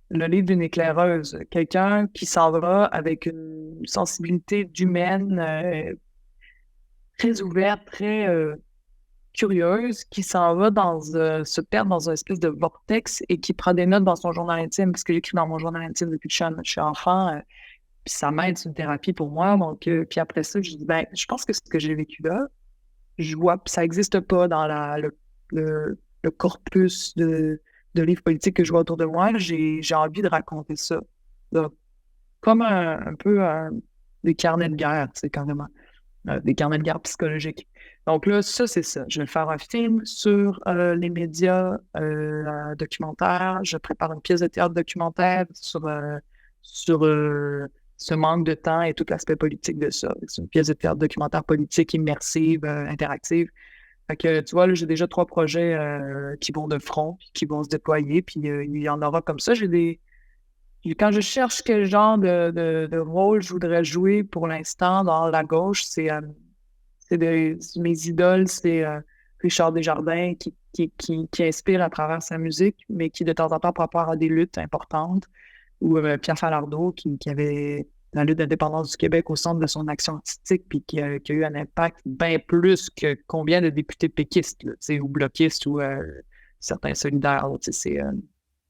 le livre d'une éclaireuse. Quelqu'un qui s'en va avec une sensibilité d'humaine très ouverte, très... curieuse qui s'en va se perdre dans une espèce de vortex et qui prend des notes dans son journal intime, parce que j'écris dans mon journal intime depuis que je suis enfant, puis ça m'aide, c'est une thérapie pour moi. Donc, puis après ça, je dis, ben, je pense que ce que j'ai vécu là, je vois, puis ça n'existe pas dans le corpus de livres politiques que je vois autour de moi. J'ai envie de raconter ça. Donc, comme un peu des carnets de guerre, c'est carrément. Des carnets de guerre psychologiques. Donc là, ça, c'est ça. Je vais faire un film sur les médias documentaires. Je prépare une pièce de théâtre documentaire sur ce manque de temps et tout l'aspect politique de ça. C'est une pièce de théâtre documentaire politique, immersive, interactive. Fait que, tu vois, là, j'ai déjà 3 projets qui vont de front, puis qui vont se déployer, puis il y en aura comme ça. Quand je cherche quel genre de rôle je voudrais jouer pour l'instant dans la gauche, c'est mes idoles, c'est Richard Desjardins qui inspire à travers sa musique, mais qui de temps en temps peut avoir des luttes importantes, ou Pierre Falardeau qui avait la lutte d'indépendance du Québec au centre de son action artistique, puis qui a eu un impact bien plus que combien de députés péquistes, là, ou bloquistes, ou certains solidaires.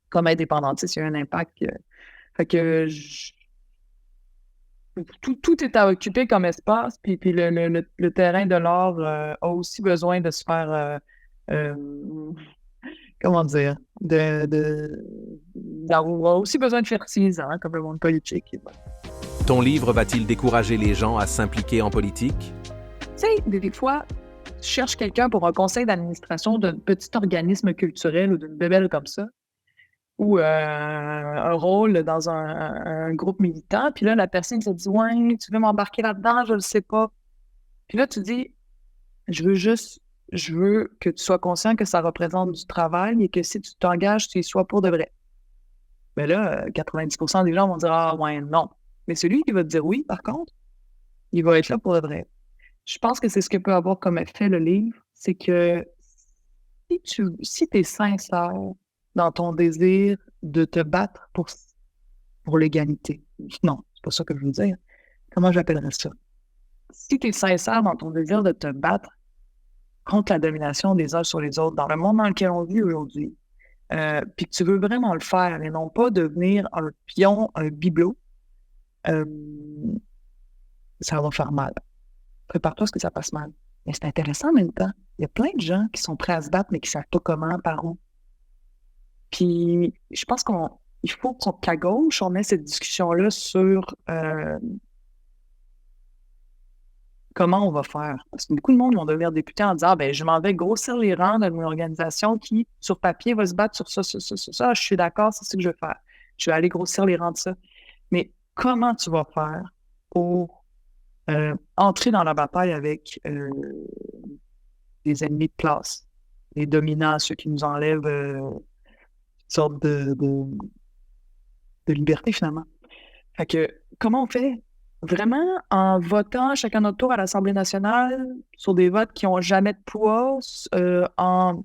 Comme indépendantiste, il y a un impact. Fait que tout est à occuper comme espace, puis le terrain de l'art a aussi besoin de se faire, comment dire, a aussi besoin de fertilisant, comme le monde politique. Ton livre va-t-il décourager les gens à s'impliquer en politique? Tu sais, des fois, tu cherches quelqu'un pour un conseil d'administration d'un petit organisme culturel ou d'une bébelle comme ça, ou un rôle dans un groupe militant, puis là, la personne se dit « Ouais, tu veux m'embarquer là-dedans? Je le sais pas. » Puis là, tu dis « Je veux que tu sois conscient que ça représente du travail et que si tu t'engages, tu y sois pour de vrai. » Mais là, 90% des gens vont dire « Ah, ouais, non. » Mais celui qui va te dire oui, par contre, il va être là pour de vrai. Je pense que c'est ce que peut avoir comme effet le livre, c'est que si tu es sincère dans ton désir de te battre pour l'égalité. Non, c'est pas ça que je veux dire. Comment j'appellerais ça? Si tu es sincère dans ton désir de te battre contre la domination des uns sur les autres dans le monde dans lequel on vit aujourd'hui, puis que tu veux vraiment le faire et non pas devenir un pion, un bibelot, ça va faire mal. Prépare-toi à ce que ça passe mal. Mais c'est intéressant en même temps. Il y a plein de gens qui sont prêts à se battre, mais qui ne savent pas comment, par où. Puis, je pense qu'on il faut qu'à gauche, on ait cette discussion-là sur comment on va faire. Parce que beaucoup de monde vont devenir députés en disant, ben, je m'en vais grossir les rangs d'une organisation qui, sur papier, va se battre sur ça, ça, ça, ça, ça. Je suis d'accord, c'est ce que je vais faire. Je vais aller grossir les rangs de ça. Mais comment tu vas faire pour entrer dans la bataille avec des ennemis de classe, les dominants, ceux qui nous enlèvent une sorte de liberté, finalement? Fait que, comment on fait? Vraiment en votant chacun notre tour à l'Assemblée nationale sur des votes qui n'ont jamais de poids, en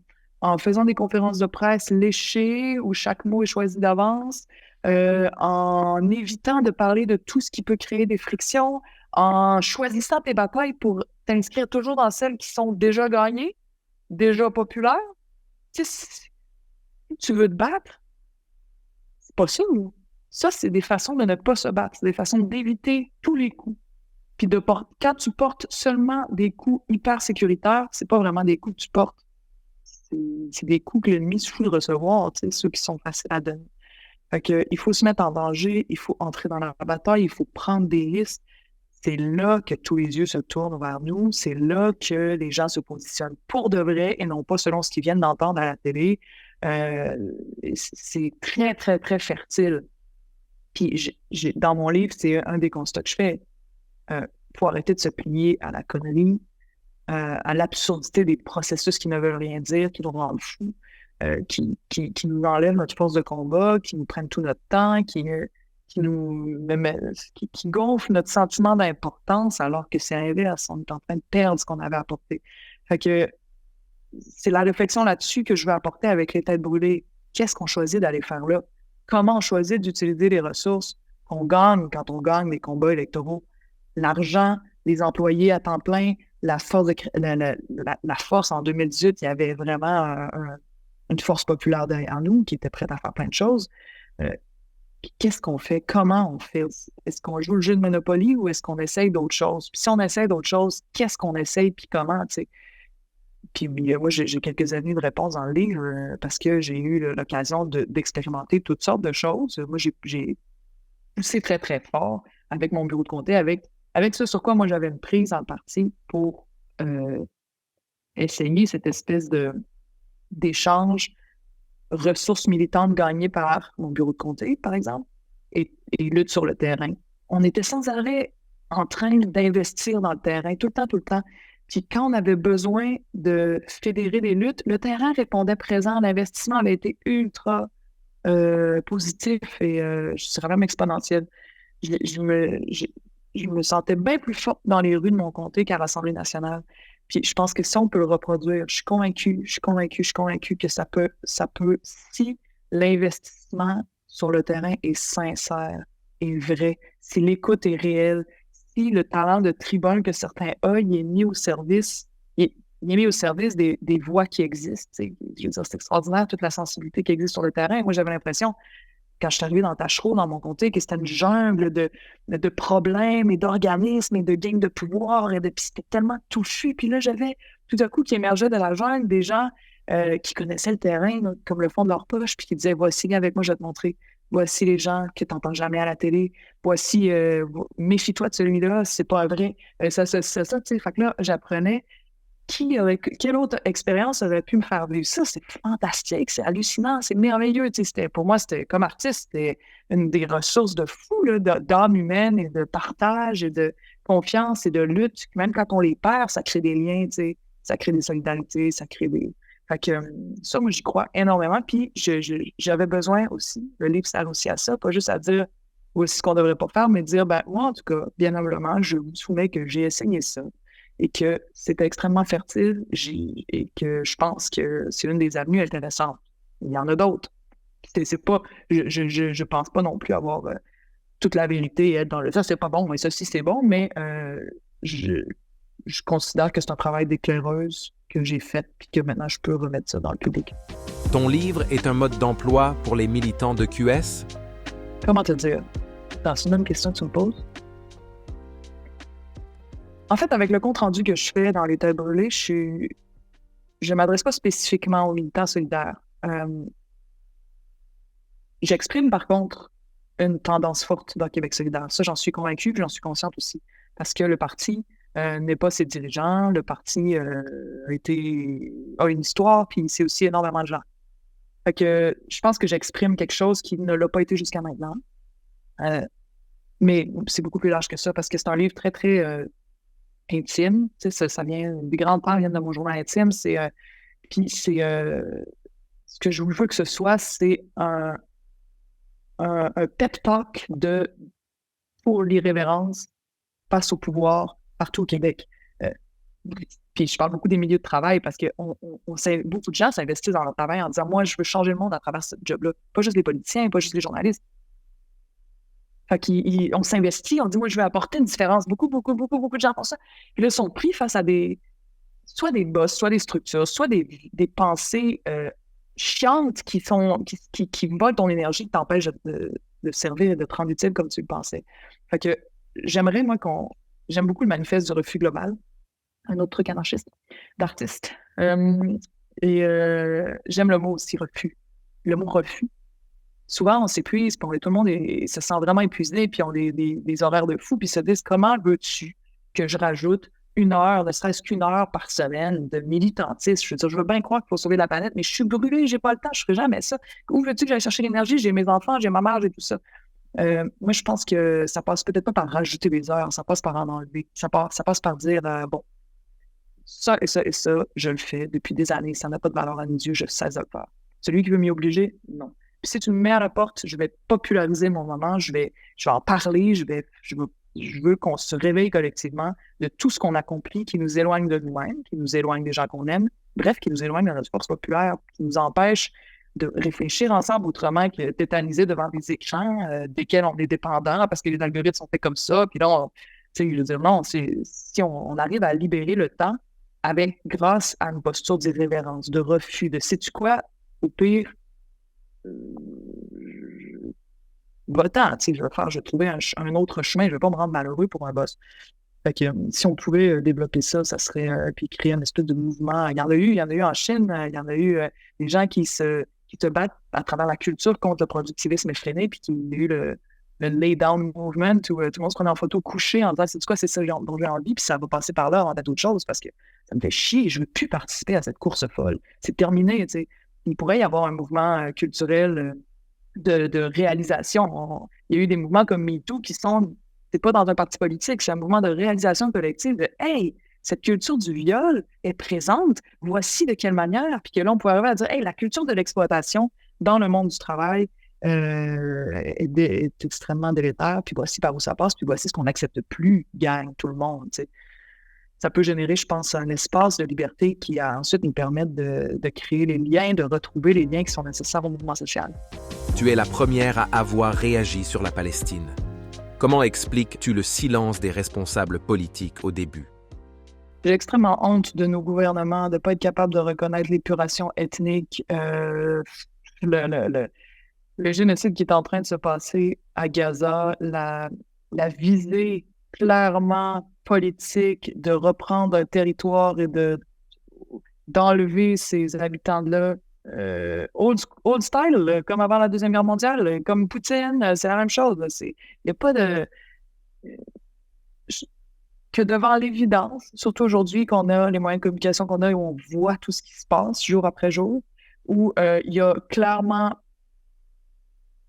faisant des conférences de presse léchées où chaque mot est choisi d'avance, en évitant de parler de tout ce qui peut créer des frictions, en choisissant tes batailles pour t'inscrire toujours dans celles qui sont déjà gagnées, déjà populaires. Tu sais, si tu veux te battre, c'est possible. Ça, c'est des façons de ne pas se battre. C'est des façons d'éviter tous les coups. Puis quand tu portes seulement des coups hyper sécuritaires, c'est pas vraiment des coups que tu portes. C'est des coups que l'ennemi se fout de recevoir, tu sais, ceux qui sont faciles à donner. Fait que, il faut se mettre en danger, il faut entrer dans la bataille, il faut prendre des risques. C'est là que tous les yeux se tournent vers nous. C'est là que les gens se positionnent pour de vrai et non pas selon ce qu'ils viennent d'entendre à la télé. C'est très, très, très fertile. Puis dans mon livre, c'est un des constats que je fais. Faut arrêter de se plier à la connerie, à l'absurdité des processus qui ne veulent rien dire, qui nous rendent fous, qui nous enlèvent notre force de combat, qui nous prennent tout notre temps, qui gonflent notre sentiment d'importance alors que c'est l'inverse. On est en train de perdre ce qu'on avait apporté. Fait que c'est la réflexion là-dessus que je veux apporter avec les têtes brûlées. Qu'est-ce qu'on choisit d'aller faire là? Comment on choisit d'utiliser les ressources qu'on gagne quand on gagne les combats électoraux? L'argent, les employés à temps plein, la force en 2018, il y avait vraiment une force populaire derrière nous qui était prête à faire plein de choses. Qu'est-ce qu'on fait? Comment on fait? Est-ce qu'on joue le jeu de Monopoly ou est-ce qu'on essaye d'autres choses? Puis si on essaye d'autres choses, qu'est-ce qu'on essaye puis comment, tu sais? Puis moi, j'ai quelques années de réponse dans le livre parce que j'ai eu l'occasion d'expérimenter toutes sortes de choses. Moi, j'ai poussé très, très fort avec mon bureau de comté, avec ce sur quoi moi j'avais une prise en partie pour essayer cette espèce d'échange ressources militantes gagnées par mon bureau de comté, par exemple, et lutte sur le terrain. On était sans arrêt en train d'investir dans le terrain, tout le temps, tout le temps. Puis quand on avait besoin de fédérer des luttes, le terrain répondait présent. L'investissement avait été ultra positif et je dirais même exponentiel. Je me sentais bien plus forte dans les rues de mon comté qu'à l'Assemblée nationale. Puis je pense que si on peut le reproduire, je suis convaincue que ça peut, si l'investissement sur le terrain est sincère, est vrai, si l'écoute est réelle, si le talent de tribun que certains ont, il est mis au service, il est mis au service des voix qui existent. Je veux dire, c'est extraordinaire toute la sensibilité qui existe sur le terrain. Moi, j'avais l'impression, quand je suis arrivée dans Tachereau, dans mon comté, que c'était une jungle de problèmes et d'organismes et de gangs de pouvoir. Puis c'était tellement touffu. Puis là, j'avais tout à coup qui émergeait de la jungle des gens qui connaissaient le terrain là, comme le fond de leur poche, puis qui disaient, voici, viens avec moi, je vais te montrer. Voici les gens que tu n'entends jamais à la télé. Voici, méfie-toi de celui-là, c'est pas un vrai. Ça, tu sais. Fait que là, j'apprenais quelle autre expérience aurait pu me faire vivre ça? C'est fantastique, c'est hallucinant, c'est merveilleux. Pour moi, c'était comme artiste, c'était une des ressources de fou, là, d'âme humaine et de partage et de confiance et de lutte. Même quand on les perd, ça crée des liens, ça crée des solidarités, ça crée des... Fait que ça, moi, j'y crois énormément. Puis j'avais besoin aussi, le livre sert aussi à ça, pas juste à dire voici ce qu'on devrait pas faire, mais dire, ben moi, en tout cas, bien humblement, je vous soumets que j'ai essayé ça et que c'était extrêmement fertile et que je pense que c'est une des avenues intéressantes. Il y en a d'autres. C'est pas, je pense pas non plus avoir toute la vérité et être dans le ça c'est pas bon, mais ça si c'est bon, mais je considère que c'est un travail d'éclaireuse que j'ai fait puis que maintenant je peux remettre ça dans le public. Ton livre est un mode d'emploi pour les militants de QS? Comment te dire? C'est une bonne question que tu me poses. En fait, avec le compte-rendu que je fais dans les têtes brûlées, je ne m'adresse pas spécifiquement aux militants solidaires. J'exprime par contre une tendance forte dans Québec solidaire. Ça, j'en suis convaincue, puis j'en suis consciente aussi. Parce que le parti n'est pas ses dirigeants, le parti a une histoire, puis c'est aussi énormément de gens. Fait que je pense que j'exprime quelque chose qui ne l'a pas été jusqu'à maintenant. Mais c'est beaucoup plus large que ça, parce que c'est un livre très, très intime. Tu sais, ça vient, des grandes parts viennent de mon journal intime. Puis c'est ce que je veux que ce soit, c'est un pep talk pour l'irrévérence face au pouvoir partout au Québec. Puis je parle beaucoup des milieux de travail parce que beaucoup de gens s'investissent dans leur travail en disant « Moi, je veux changer le monde à travers ce job-là. » Pas juste les politiciens, pas juste les journalistes. Fait qu'on s'investit, on dit « Moi, je veux apporter une différence. » Beaucoup de gens font ça. Puis là, ils sont pris face à soit des boss, soit des structures, soit des pensées chiantes qui volent ton énergie, qui t'empêchent de servir et de te rendre utile comme tu le pensais. Fait que j'aimerais, moi, j'aime beaucoup le manifeste du refus global, un autre truc anarchiste, d'artiste. J'aime le mot aussi, refus. Le mot refus. Souvent, on s'épuise, puis tout le monde se sent vraiment épuisé, puis on a des horaires de fou, puis se disent « Comment veux-tu que je rajoute une heure, ne serait-ce qu'une heure par semaine de militantisme? » Je veux dire, je veux bien croire qu'il faut sauver la planète, mais je suis brûlée, j'ai pas le temps, je ferai jamais ça. Où veux-tu que j'aille chercher l'énergie? J'ai mes enfants, j'ai ma mère, j'ai tout ça. Moi, je pense que ça passe peut-être pas par rajouter des heures, ça passe par en enlever. Ça passe par dire bon, ça et ça et ça, je le fais depuis des années, ça n'a pas de valeur à mes yeux, je sais le faire. Celui qui veut m'y obliger, non. Puis si tu me mets à la porte, je vais populariser mon moment, je vais en parler, je veux qu'on se réveille collectivement de tout ce qu'on accomplit qui nous éloigne de nous-mêmes, qui nous éloigne des gens qu'on aime, bref, qui nous éloigne de notre force populaire, qui nous empêche de réfléchir ensemble autrement que tétanisé devant des écrans desquels on est dépendant parce que les algorithmes sont faits comme ça. Puis là, je veux dire, non, si on arrive à libérer le temps grâce à une posture d'irrévérence, de refus, de sais-tu quoi, au pire, va-t'en, je vais trouver un autre chemin, je ne vais pas me rendre malheureux pour un boss. Fait que si on pouvait développer ça, ça serait puis créer une espèce de mouvement. Il y en a eu en Chine, il y en a eu des gens qui se battent à travers la culture contre le productivisme effréné, puis qui a eu le lay-down movement où tout le monde se prenait en photo couché en disant c'est quoi, c'est ça dont j'ai envie, puis ça va passer par là avant d'autres choses parce que ça me fait chier, je ne veux plus participer à cette course folle. C'est terminé, tu sais. Il pourrait y avoir un mouvement culturel de réalisation. Il y a eu des mouvements comme MeToo qui sont, c'est pas dans un parti politique, c'est un mouvement de réalisation collective de hey, cette culture du viol est présente, voici de quelle manière, puis que là, on pourrait arriver à dire hey, la culture de l'exploitation dans le monde du travail est extrêmement délétère, puis voici par où ça passe, puis voici ce qu'on n'accepte plus, gang, tout le monde, tu sais. Ça peut générer, je pense, un espace de liberté qui ensuite nous permettre de créer les liens, de retrouver les liens qui sont nécessaires au mouvement social. Tu es la première à avoir réagi sur la Palestine. Comment expliques-tu le silence des responsables politiques au début? J'ai extrêmement honte de nos gouvernements de ne pas être capables de reconnaître l'épuration ethnique, le génocide qui est en train de se passer à Gaza, la visée clairement politique de reprendre un territoire et d'enlever ces habitants-là old style, comme avant la Deuxième Guerre mondiale, comme Poutine, c'est la même chose. Il n'y a pas de... que devant l'évidence, surtout aujourd'hui qu'on a les moyens de communication qu'on a et où on voit tout ce qui se passe jour après jour, où il y a clairement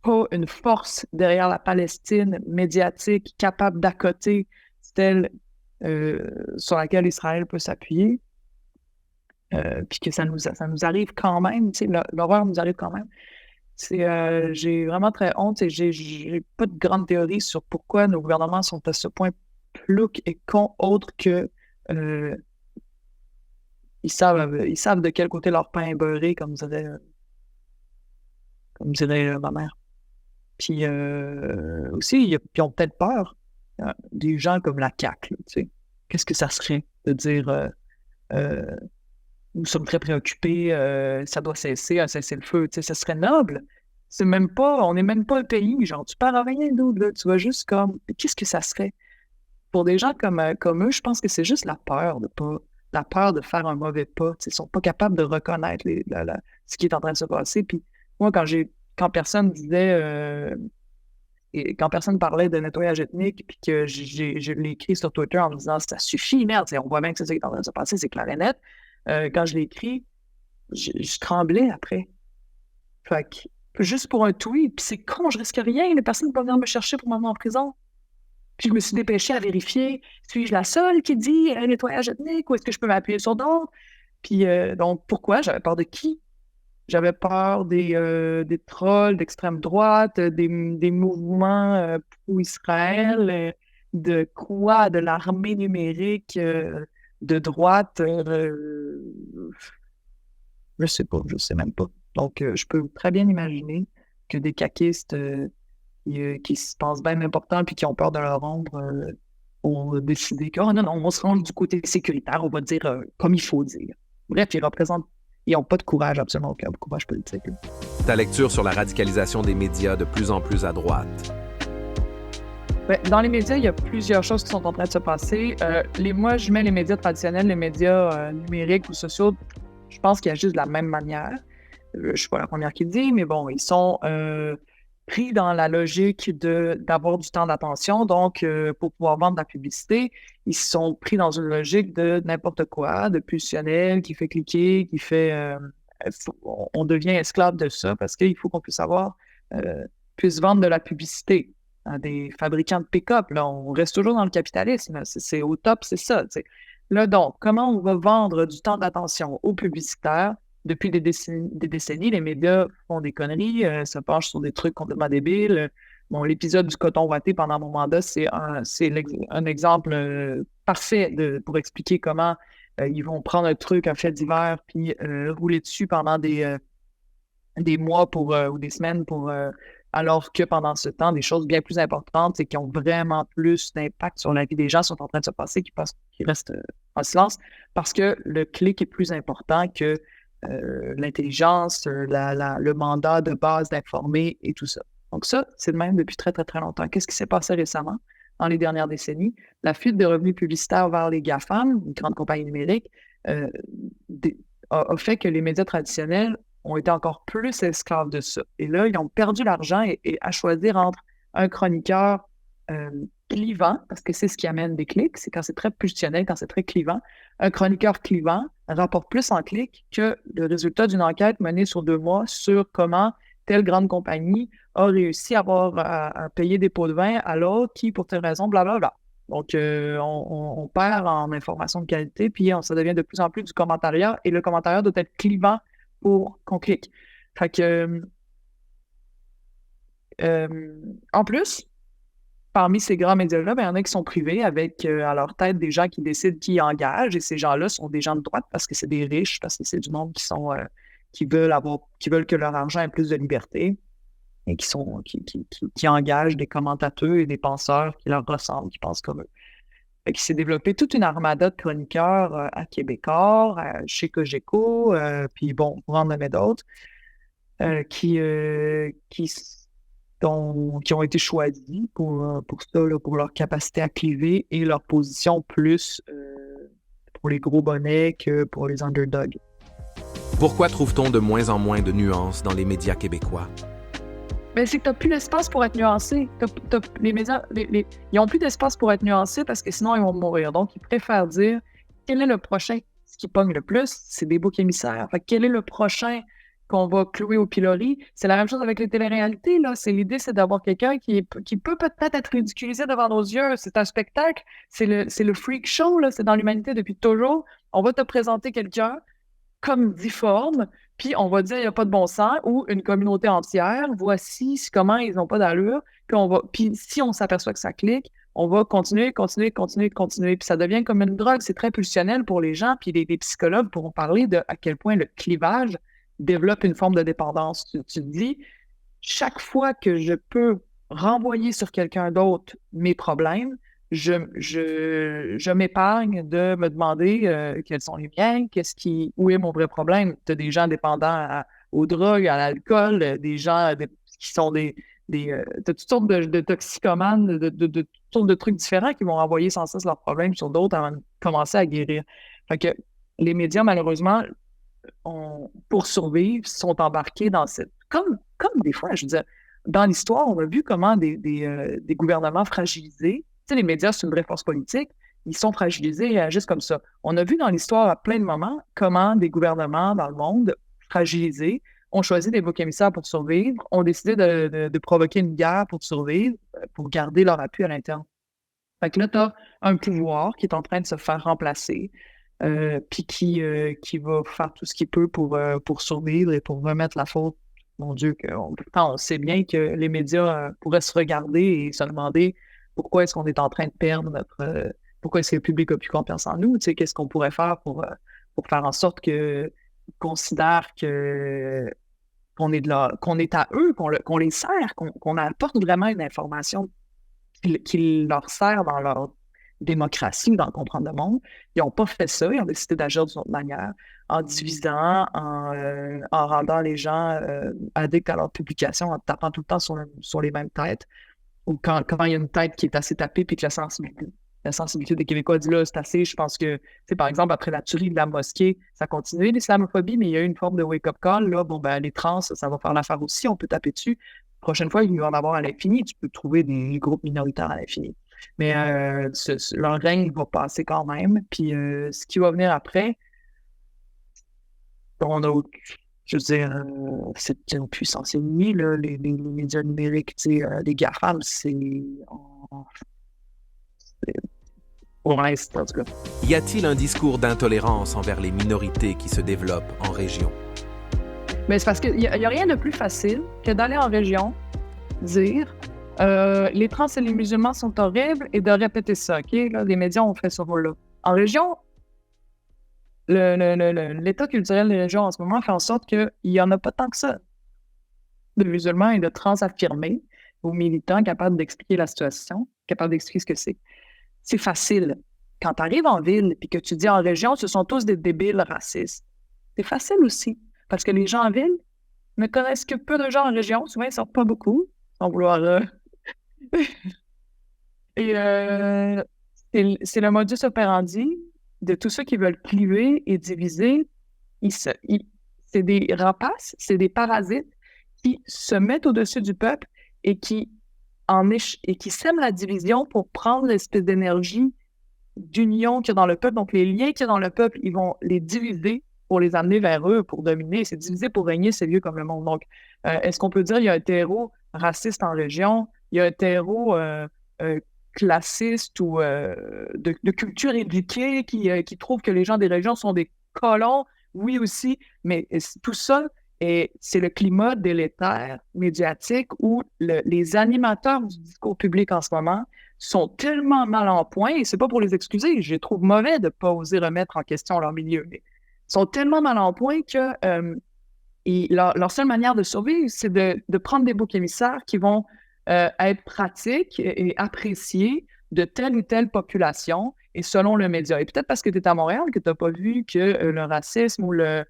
pas une force derrière la Palestine médiatique capable d'accoter celle sur laquelle Israël peut s'appuyer, puis que ça nous arrive quand même, tu sais, l'horreur nous arrive quand même. J'ai vraiment très honte et j'ai pas de grande théorie sur pourquoi nos gouvernements sont à ce point ploucs et cons, autre que ils savent de quel côté leur pain est beurré, comme dirait ma mère. Puis aussi, ils ont peut-être peur des gens comme la CAQ, tu sais. Qu'est-ce que ça serait de dire nous sommes très préoccupés, ça doit cesser, un cessez-le-feu, tu sais, ça serait noble. On n'est même pas un pays, genre, tu parles à rien d'autre, là, tu vas juste comme, qu'est-ce que ça serait? Pour des gens comme eux, je pense que c'est juste la peur de faire un mauvais pas, tu sais, ils sont pas capables de reconnaître ce qui est en train de se passer. Puis moi, quand j'ai quand personne disait... Et quand personne parlait de nettoyage ethnique, puis que je l'ai écrit sur Twitter en me disant ça suffit, merde, on voit bien que c'est ça qui est en train de se passer, c'est clair et net. Quand je l'ai écrit, je tremblais après. Fait que juste pour un tweet, puis c'est con, je risque rien, les personnes vont venir me chercher pour m'amener en prison. Puis je me suis dépêchée à vérifier, suis-je la seule qui dit nettoyage ethnique ou est-ce que je peux m'appuyer sur d'autres? Puis donc, pourquoi? J'avais peur de qui? J'avais peur des trolls d'extrême droite, des mouvements pro-Israël, de quoi? De l'armée numérique de droite. Je sais pas, je sais même pas. Donc, je peux très bien imaginer que des caquistes qui se pensent bien importants puis qui ont peur de leur ombre ont décidé que, oh non, non, on va se rendre du côté sécuritaire, on va dire comme il faut dire. Bref, ils n'ont pas de courage, absolument aucun courage politique. Ta lecture sur la radicalisation des médias de plus en plus à droite. Ben, dans les médias, il y a plusieurs choses qui sont en train de se passer. Moi, je mets les médias traditionnels, les médias numériques ou sociaux, je pense qu'ils agissent de la même manière. Je ne suis pas la première qui le dit, mais bon, ils sont pris dans la logique d'avoir du temps d'attention. Donc, pour pouvoir vendre de la publicité, ils sont pris dans une logique de n'importe quoi, de pulsionnel, qui fait cliquer, qui fait... on devient esclave de ça parce qu'il faut qu'on puisse vendre de la publicité à des fabricants de pick-up. Là, on reste toujours dans le capitalisme. C'est au top, c'est ça. T'sais. Là, donc, comment on va vendre du temps d'attention aux publicitaires? Depuis des décennies, les médias font des conneries, se penchent sur des trucs complètement débiles. Bon, l'épisode du coton watté pendant mon mandat, c'est un exemple parfait pour expliquer comment ils vont prendre un truc, un fait divers, puis rouler dessus pendant des mois ou des semaines alors que pendant ce temps, des choses bien plus importantes et qui ont vraiment plus d'impact sur la vie des gens sont en train de se passer, qui restent en silence parce que le clic est plus important que l'intelligence, le mandat de base d'informer et tout ça. Donc ça, c'est le même depuis très, très, très longtemps. Qu'est-ce qui s'est passé récemment dans les dernières décennies? La fuite des revenus publicitaires vers les GAFAM, une grande compagnie numérique, a fait que les médias traditionnels ont été encore plus esclaves de ça. Et là, ils ont perdu l'argent et à choisir entre un chroniqueur clivant, parce que c'est ce qui amène des clics, c'est quand c'est très pulsionnel, quand c'est très clivant. Un chroniqueur clivant rapporte plus en clics que le résultat d'une enquête menée sur 2 mois sur comment telle grande compagnie a réussi à payer des pots de vin à l'autre qui, pour telle raison, blablabla. Donc, on perd en information de qualité, puis ça devient de plus en plus du commentariat, et le commentariat doit être clivant pour qu'on clique. Fait que, en plus, parmi ces grands médias-là, il y en a qui sont privés avec à leur tête des gens qui décident qui engagent, et ces gens-là sont des gens de droite parce que c'est des riches, parce que c'est du monde qui veulent que leur argent ait plus de liberté et qui engagent des commentateurs et des penseurs qui leur ressemblent, qui pensent comme eux. Fait qu'il s'est développé toute une armada de chroniqueurs à Québécois, chez Cogeco, puis bon, pour en nommer d'autres, qui ont été choisis pour ça, là, pour leur capacité à cliver et leur position plus pour les gros bonnets que pour les underdogs. Pourquoi trouve-t-on de moins en moins de nuances dans les médias québécois? Ben, c'est que tu n'as plus d'espace pour être nuancé. Les médias, ils n'ont plus d'espace pour être nuancés parce que sinon, ils vont mourir. Donc, ils préfèrent dire quel est le prochain. Ce qui pogne le plus, c'est des boucs émissaires. Fait, quel est le prochain qu'on va clouer au pilori? C'est la même chose avec les téléréalités. L'idée, c'est d'avoir quelqu'un qui peut peut-être être ridiculisé devant nos yeux. C'est un spectacle. C'est le freak show. Là. C'est dans l'humanité depuis toujours. On va te présenter quelqu'un comme difforme, puis on va dire il n'y a pas de bon sens, ou une communauté entière, voici comment ils n'ont pas d'allure, puis si on s'aperçoit que ça clique, on va continuer, puis ça devient comme une drogue, c'est très pulsionnel pour les gens, puis les psychologues pourront parler de à quel point le clivage développe une forme de dépendance. Tu te dis, chaque fois que je peux renvoyer sur quelqu'un d'autre mes problèmes, je m'épargne de me demander quels sont les miens, où est mon vrai problème. Tu as des gens dépendants aux drogues, à l'alcool, des gens qui sont t'as toutes sortes de toxicomanes, de toutes sortes de trucs différents qui vont renvoyer sans cesse leurs problèmes sur d'autres avant de commencer à guérir. Fait que les médias, malheureusement, pour survivre, sont embarqués dans cette... Comme des fois, je veux dire, dans l'histoire, on a vu comment des gouvernements fragilisés, tu sais, les médias, c'est une vraie force politique, ils sont fragilisés et agissent comme ça. On a vu dans l'histoire, à plein de moments, comment des gouvernements dans le monde fragilisés ont choisi des boucs émissaires pour survivre, ont décidé de provoquer une guerre pour survivre, pour garder leur appui à l'interne. Fait que là, tu as un pouvoir qui est en train de se faire remplacer, puis qui va faire tout ce qu'il peut pour survivre et pour remettre la faute. Mon Dieu, on sait bien que les médias pourraient se regarder et se demander pourquoi est-ce qu'on est en train de perdre pourquoi est-ce que le public n'a plus confiance en nous, tu sais, qu'est-ce qu'on pourrait faire pour faire en sorte qu'ils considèrent qu'on est à eux, qu'on les sert, qu'on apporte vraiment une information qui leur sert dans leur démocratie, dans comprendre le monde. Ils n'ont pas fait ça, ils ont décidé d'agir d'une autre manière, en divisant, en rendant les gens addicts à leur publication, en tapant tout le temps sur les mêmes têtes, ou quand il y a une tête qui est assez tapée, puis que la sensibilité des Québécois dit là, c'est assez. Je pense que, tu sais, par exemple, après la tuerie de la mosquée, ça continue l'islamophobie, mais il y a eu une forme de wake-up call. Là, bon, ben, les trans, ça va faire l'affaire aussi, on peut taper dessus. La prochaine fois, il va en avoir à l'infini. Tu peux trouver des groupes minoritaires à l'infini. Mais leur règne va passer quand même. Puis ce qui va venir après, on a, je veux dire, c'est une puissance ennemie, là, les médias numériques, tu sais, les GAFAM, pour l'instant, en tout cas. Y a-t-il un discours d'intolérance envers les minorités qui se développe en région? Mais c'est parce qu'il n'y a rien de plus facile que d'aller en région, dire les trans et les musulmans sont horribles et de répéter ça, OK? Là, les médias ont fait ce rôle-là. En région, l'état culturel des régions en ce moment fait en sorte qu'il n'y en a pas tant que ça de musulmans et de trans affirmés ou militants capables d'expliquer la situation, capables d'expliquer ce que c'est. C'est facile. Quand tu arrives en ville et que tu dis en région, ce sont tous des débiles racistes. C'est facile aussi. Parce que les gens en ville ne connaissent que peu de gens en région. Souvent, ils ne sortent pas beaucoup, sans vouloir... Et c'est le modus operandi de tous ceux qui veulent cliver et diviser. C'est des rapaces, c'est des parasites qui se mettent au-dessus du peuple et qui sèment la division pour prendre l'espèce d'énergie d'union qu'il y a dans le peuple. Donc, les liens qu'il y a dans le peuple, ils vont les diviser pour les amener vers eux, pour dominer. C'est diviser pour régner, c'est vieux comme le monde. Donc, est-ce qu'on peut dire qu'il y a un terreau raciste en région? Il y a un terreau classiste ou de culture éduquée qui trouve que les gens des régions sont des colons? Oui aussi, mais tout ça, c'est le climat délétère médiatique où les animateurs du discours public en ce moment sont tellement mal en point, et c'est pas pour les excuser, je les trouve mauvais de ne pas oser remettre en question leur milieu, mais ils sont tellement mal en point que leur seule manière de survivre, c'est de prendre des boucs émissaires qui vont être pratiques et appréciés de telle ou telle population et selon le média. Et peut-être parce que tu es à Montréal que tu n'as pas vu que le racisme ou le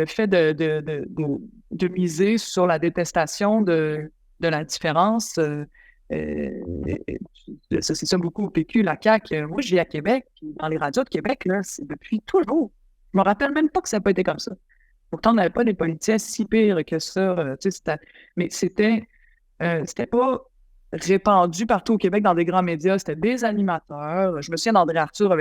fait de miser sur la détestation de la différence, c'est ça beaucoup au PQ, la CAQ. Moi, je vis à Québec, puis dans les radios de Québec, là, c'est depuis toujours. Je me rappelle même pas que ça n'a pas été comme ça. Pourtant, on n'avait pas des politiciens si pires que ça. Mais c'était pas répandu partout au Québec dans des grands médias. C'était des animateurs. Je me souviens d'André Arthur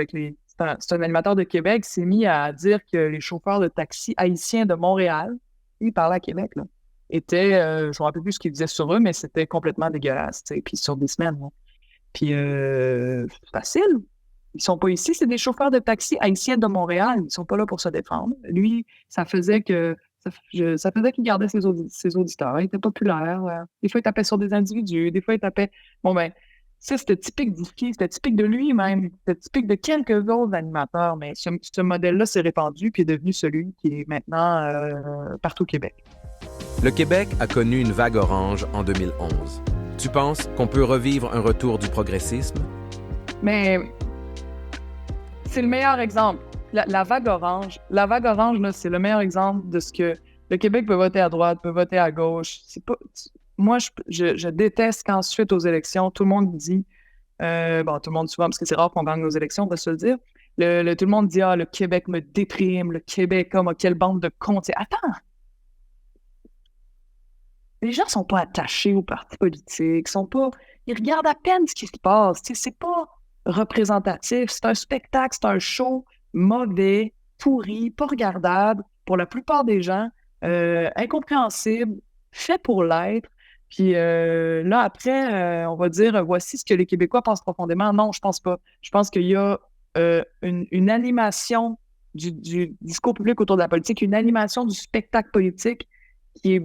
c'est un animateur de Québec, s'est mis à dire que les chauffeurs de taxi haïtiens de Montréal, il parlait à Québec, là, étaient, je ne me rappelle plus ce qu'il disait sur eux, mais c'était complètement dégueulasse, puis sur des semaines. Là. Puis, c'est facile. Ils sont pas ici, c'est des chauffeurs de taxi haïtiens de Montréal. Ils sont pas là pour se défendre. Lui, ça faisait qu'il gardait ses auditeurs. Il était populaire. Des fois, il tapait sur des individus. Des fois, il tapait... Bon, ben, ça, c'était typique d'Iski. C'était typique de lui-même. C'était typique de quelques autres animateurs. Mais ce modèle-là s'est répandu puis est devenu celui qui est maintenant partout au Québec. Le Québec a connu une vague orange en 2011. Tu penses qu'on peut revivre un retour du progressisme? Mais c'est le meilleur exemple. La vague orange, là, c'est le meilleur exemple de ce que le Québec peut voter à droite, peut voter à gauche. C'est pas... Moi, je déteste quand, suite aux élections, tout le monde dit, tout le monde souvent, parce que c'est rare qu'on gagne nos élections, on va se le dire, Tout le monde dit « Ah, le Québec me déprime, le Québec, comme quelle bande de cons. » Attends! Les gens sont pas attachés aux partis politiques, ils regardent à peine ce qui se passe. C'est pas représentatif, c'est un spectacle, c'est un show mauvais, pourri, pas regardable pour la plupart des gens, incompréhensible, fait pour l'être. Puis là, après, on va dire, voici ce que les Québécois pensent profondément. Non, je pense pas. Je pense qu'il y a une animation du discours public autour de la politique, une animation du spectacle politique qui est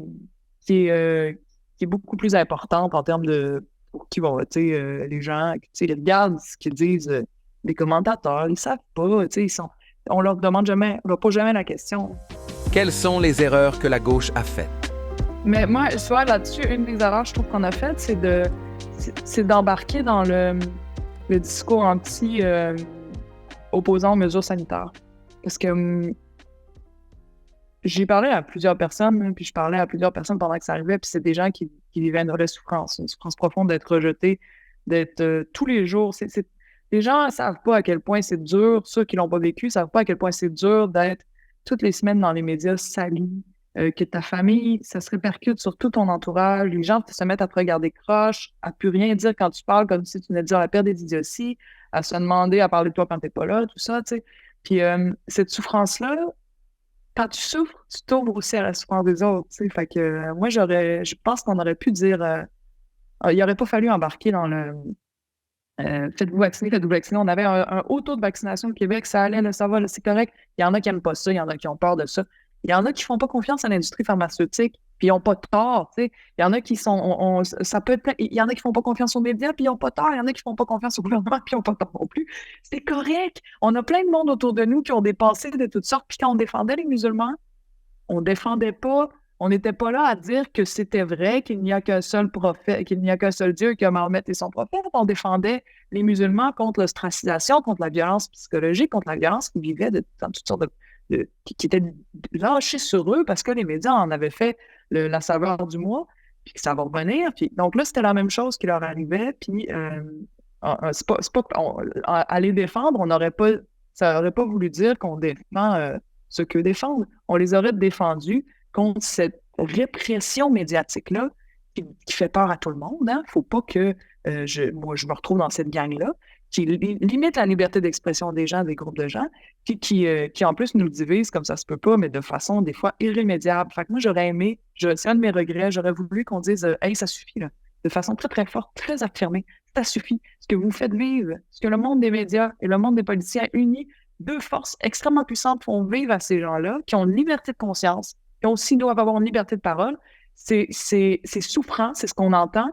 qui est beaucoup plus importante en termes de pour qui vont voter les gens. Ils regardent ce qu'ils disent les commentateurs, ils savent pas. On leur demande jamais, on leur pose jamais la question. Quelles sont les erreurs que la gauche a faites? Mais moi, tu vois, là-dessus, une des erreurs, je trouve qu'on a faites, c'est d'embarquer dans le discours opposant aux mesures sanitaires. Parce que j'ai parlé à plusieurs personnes, puis je parlais à plusieurs personnes pendant que ça arrivait, puis c'est des gens qui vivaient une vraie souffrance, une souffrance profonde d'être rejetés, d'être tous les jours. Les gens ne savent pas à quel point c'est dur, ceux qui l'ont pas vécu ne savent pas à quel point c'est dur d'être toutes les semaines dans les médias salis, que ta famille, ça se répercute sur tout ton entourage, les gens se mettent à te regarder croche, à plus rien dire quand tu parles, comme si tu venais de dire la pire des idioties, à se demander à parler de toi quand t'es pas là, tout ça, tu sais. Puis cette souffrance-là, quand tu souffres, tu t'ouvres aussi à la souffrance des autres, tu sais. Fait que moi, je pense qu'on aurait pu dire, il n'aurait pas fallu embarquer dans le faites-vous vacciner, faites-vous vacciner. On avait un haut taux de vaccination au Québec, ça allait, là, ça va, là, c'est correct. Il y en a qui n'aiment pas ça, il y en a qui ont peur de ça. Il y en a qui font pas confiance à l'industrie pharmaceutique, puis ils n'ont pas tort, tu sais. Il y en a qui sont, ça peut être, il y en a qui font pas confiance aux médias, puis ils n'ont pas tort. Il y en a qui font pas confiance au gouvernement, puis ils n'ont pas tort non plus. C'est correct. On a plein de monde autour de nous qui ont des pensées de toutes sortes, puis quand on défendait les musulmans, on défendait pas, on n'était pas là à dire que c'était vrai, qu'il n'y a qu'un seul prophète, qu'il n'y a qu'un seul Dieu, que Mahomet est son prophète. On défendait les musulmans contre l'ostracisation, contre la violence psychologique, contre la violence qu'ils vivaient dans toutes sortes qui étaient lâchés sur eux parce que les médias en avaient fait la saveur du mois, puis que ça va revenir. Puis, donc là, c'était la même chose qui leur arrivait. Puis à les défendre, ça n'aurait pas voulu dire qu'on défend ce qu'eux défendent. On les aurait défendus contre cette répression médiatique-là qui fait peur à tout le monde. Hein? Faut pas que je me retrouve dans cette gang-là qui limite la liberté d'expression des gens, des groupes de gens, qui en plus nous divise comme ça se peut pas, mais de façon des fois irrémédiable. Fait que moi, j'aurais aimé, c'est un de mes regrets, j'aurais voulu qu'on dise « Hey, ça suffit », là, de façon très, très forte, très affirmée. Ça suffit. Ce que vous faites vivre, ce que le monde des médias et le monde des politiciens unis, deux forces extrêmement puissantes font vivre à ces gens-là, qui ont une liberté de conscience, qui aussi doivent avoir une liberté de parole. C'est souffrant, c'est ce qu'on entend,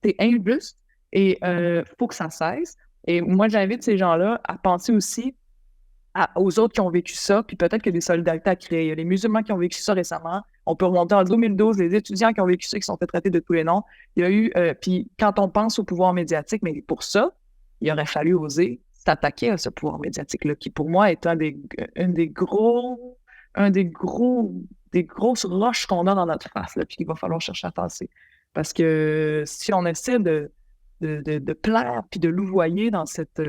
c'est injuste et faut que ça cesse. Et moi, j'invite ces gens-là à penser aussi aux autres qui ont vécu ça, puis peut-être que des solidarités à créer. Il y a les musulmans qui ont vécu ça récemment. On peut remonter en 2012, les étudiants qui ont vécu ça, qui sont fait traiter de tous les noms. Il y a eu, puis quand on pense au pouvoir médiatique, mais pour ça, il aurait fallu oser s'attaquer à ce pouvoir médiatique-là, qui pour moi est une des grosses roches qu'on a dans notre face, là, puis qu'il va falloir chercher à tasser. Parce que si on essaie de plaire puis de louvoyer dans cette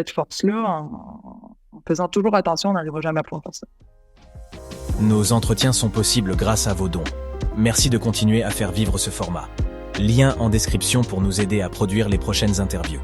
force-là, en faisant toujours attention, on n'arrivera jamais à pouvoir faire ça. Nos entretiens sont possibles grâce à vos dons. Merci de continuer à faire vivre ce format. Lien en description pour nous aider à produire les prochaines interviews.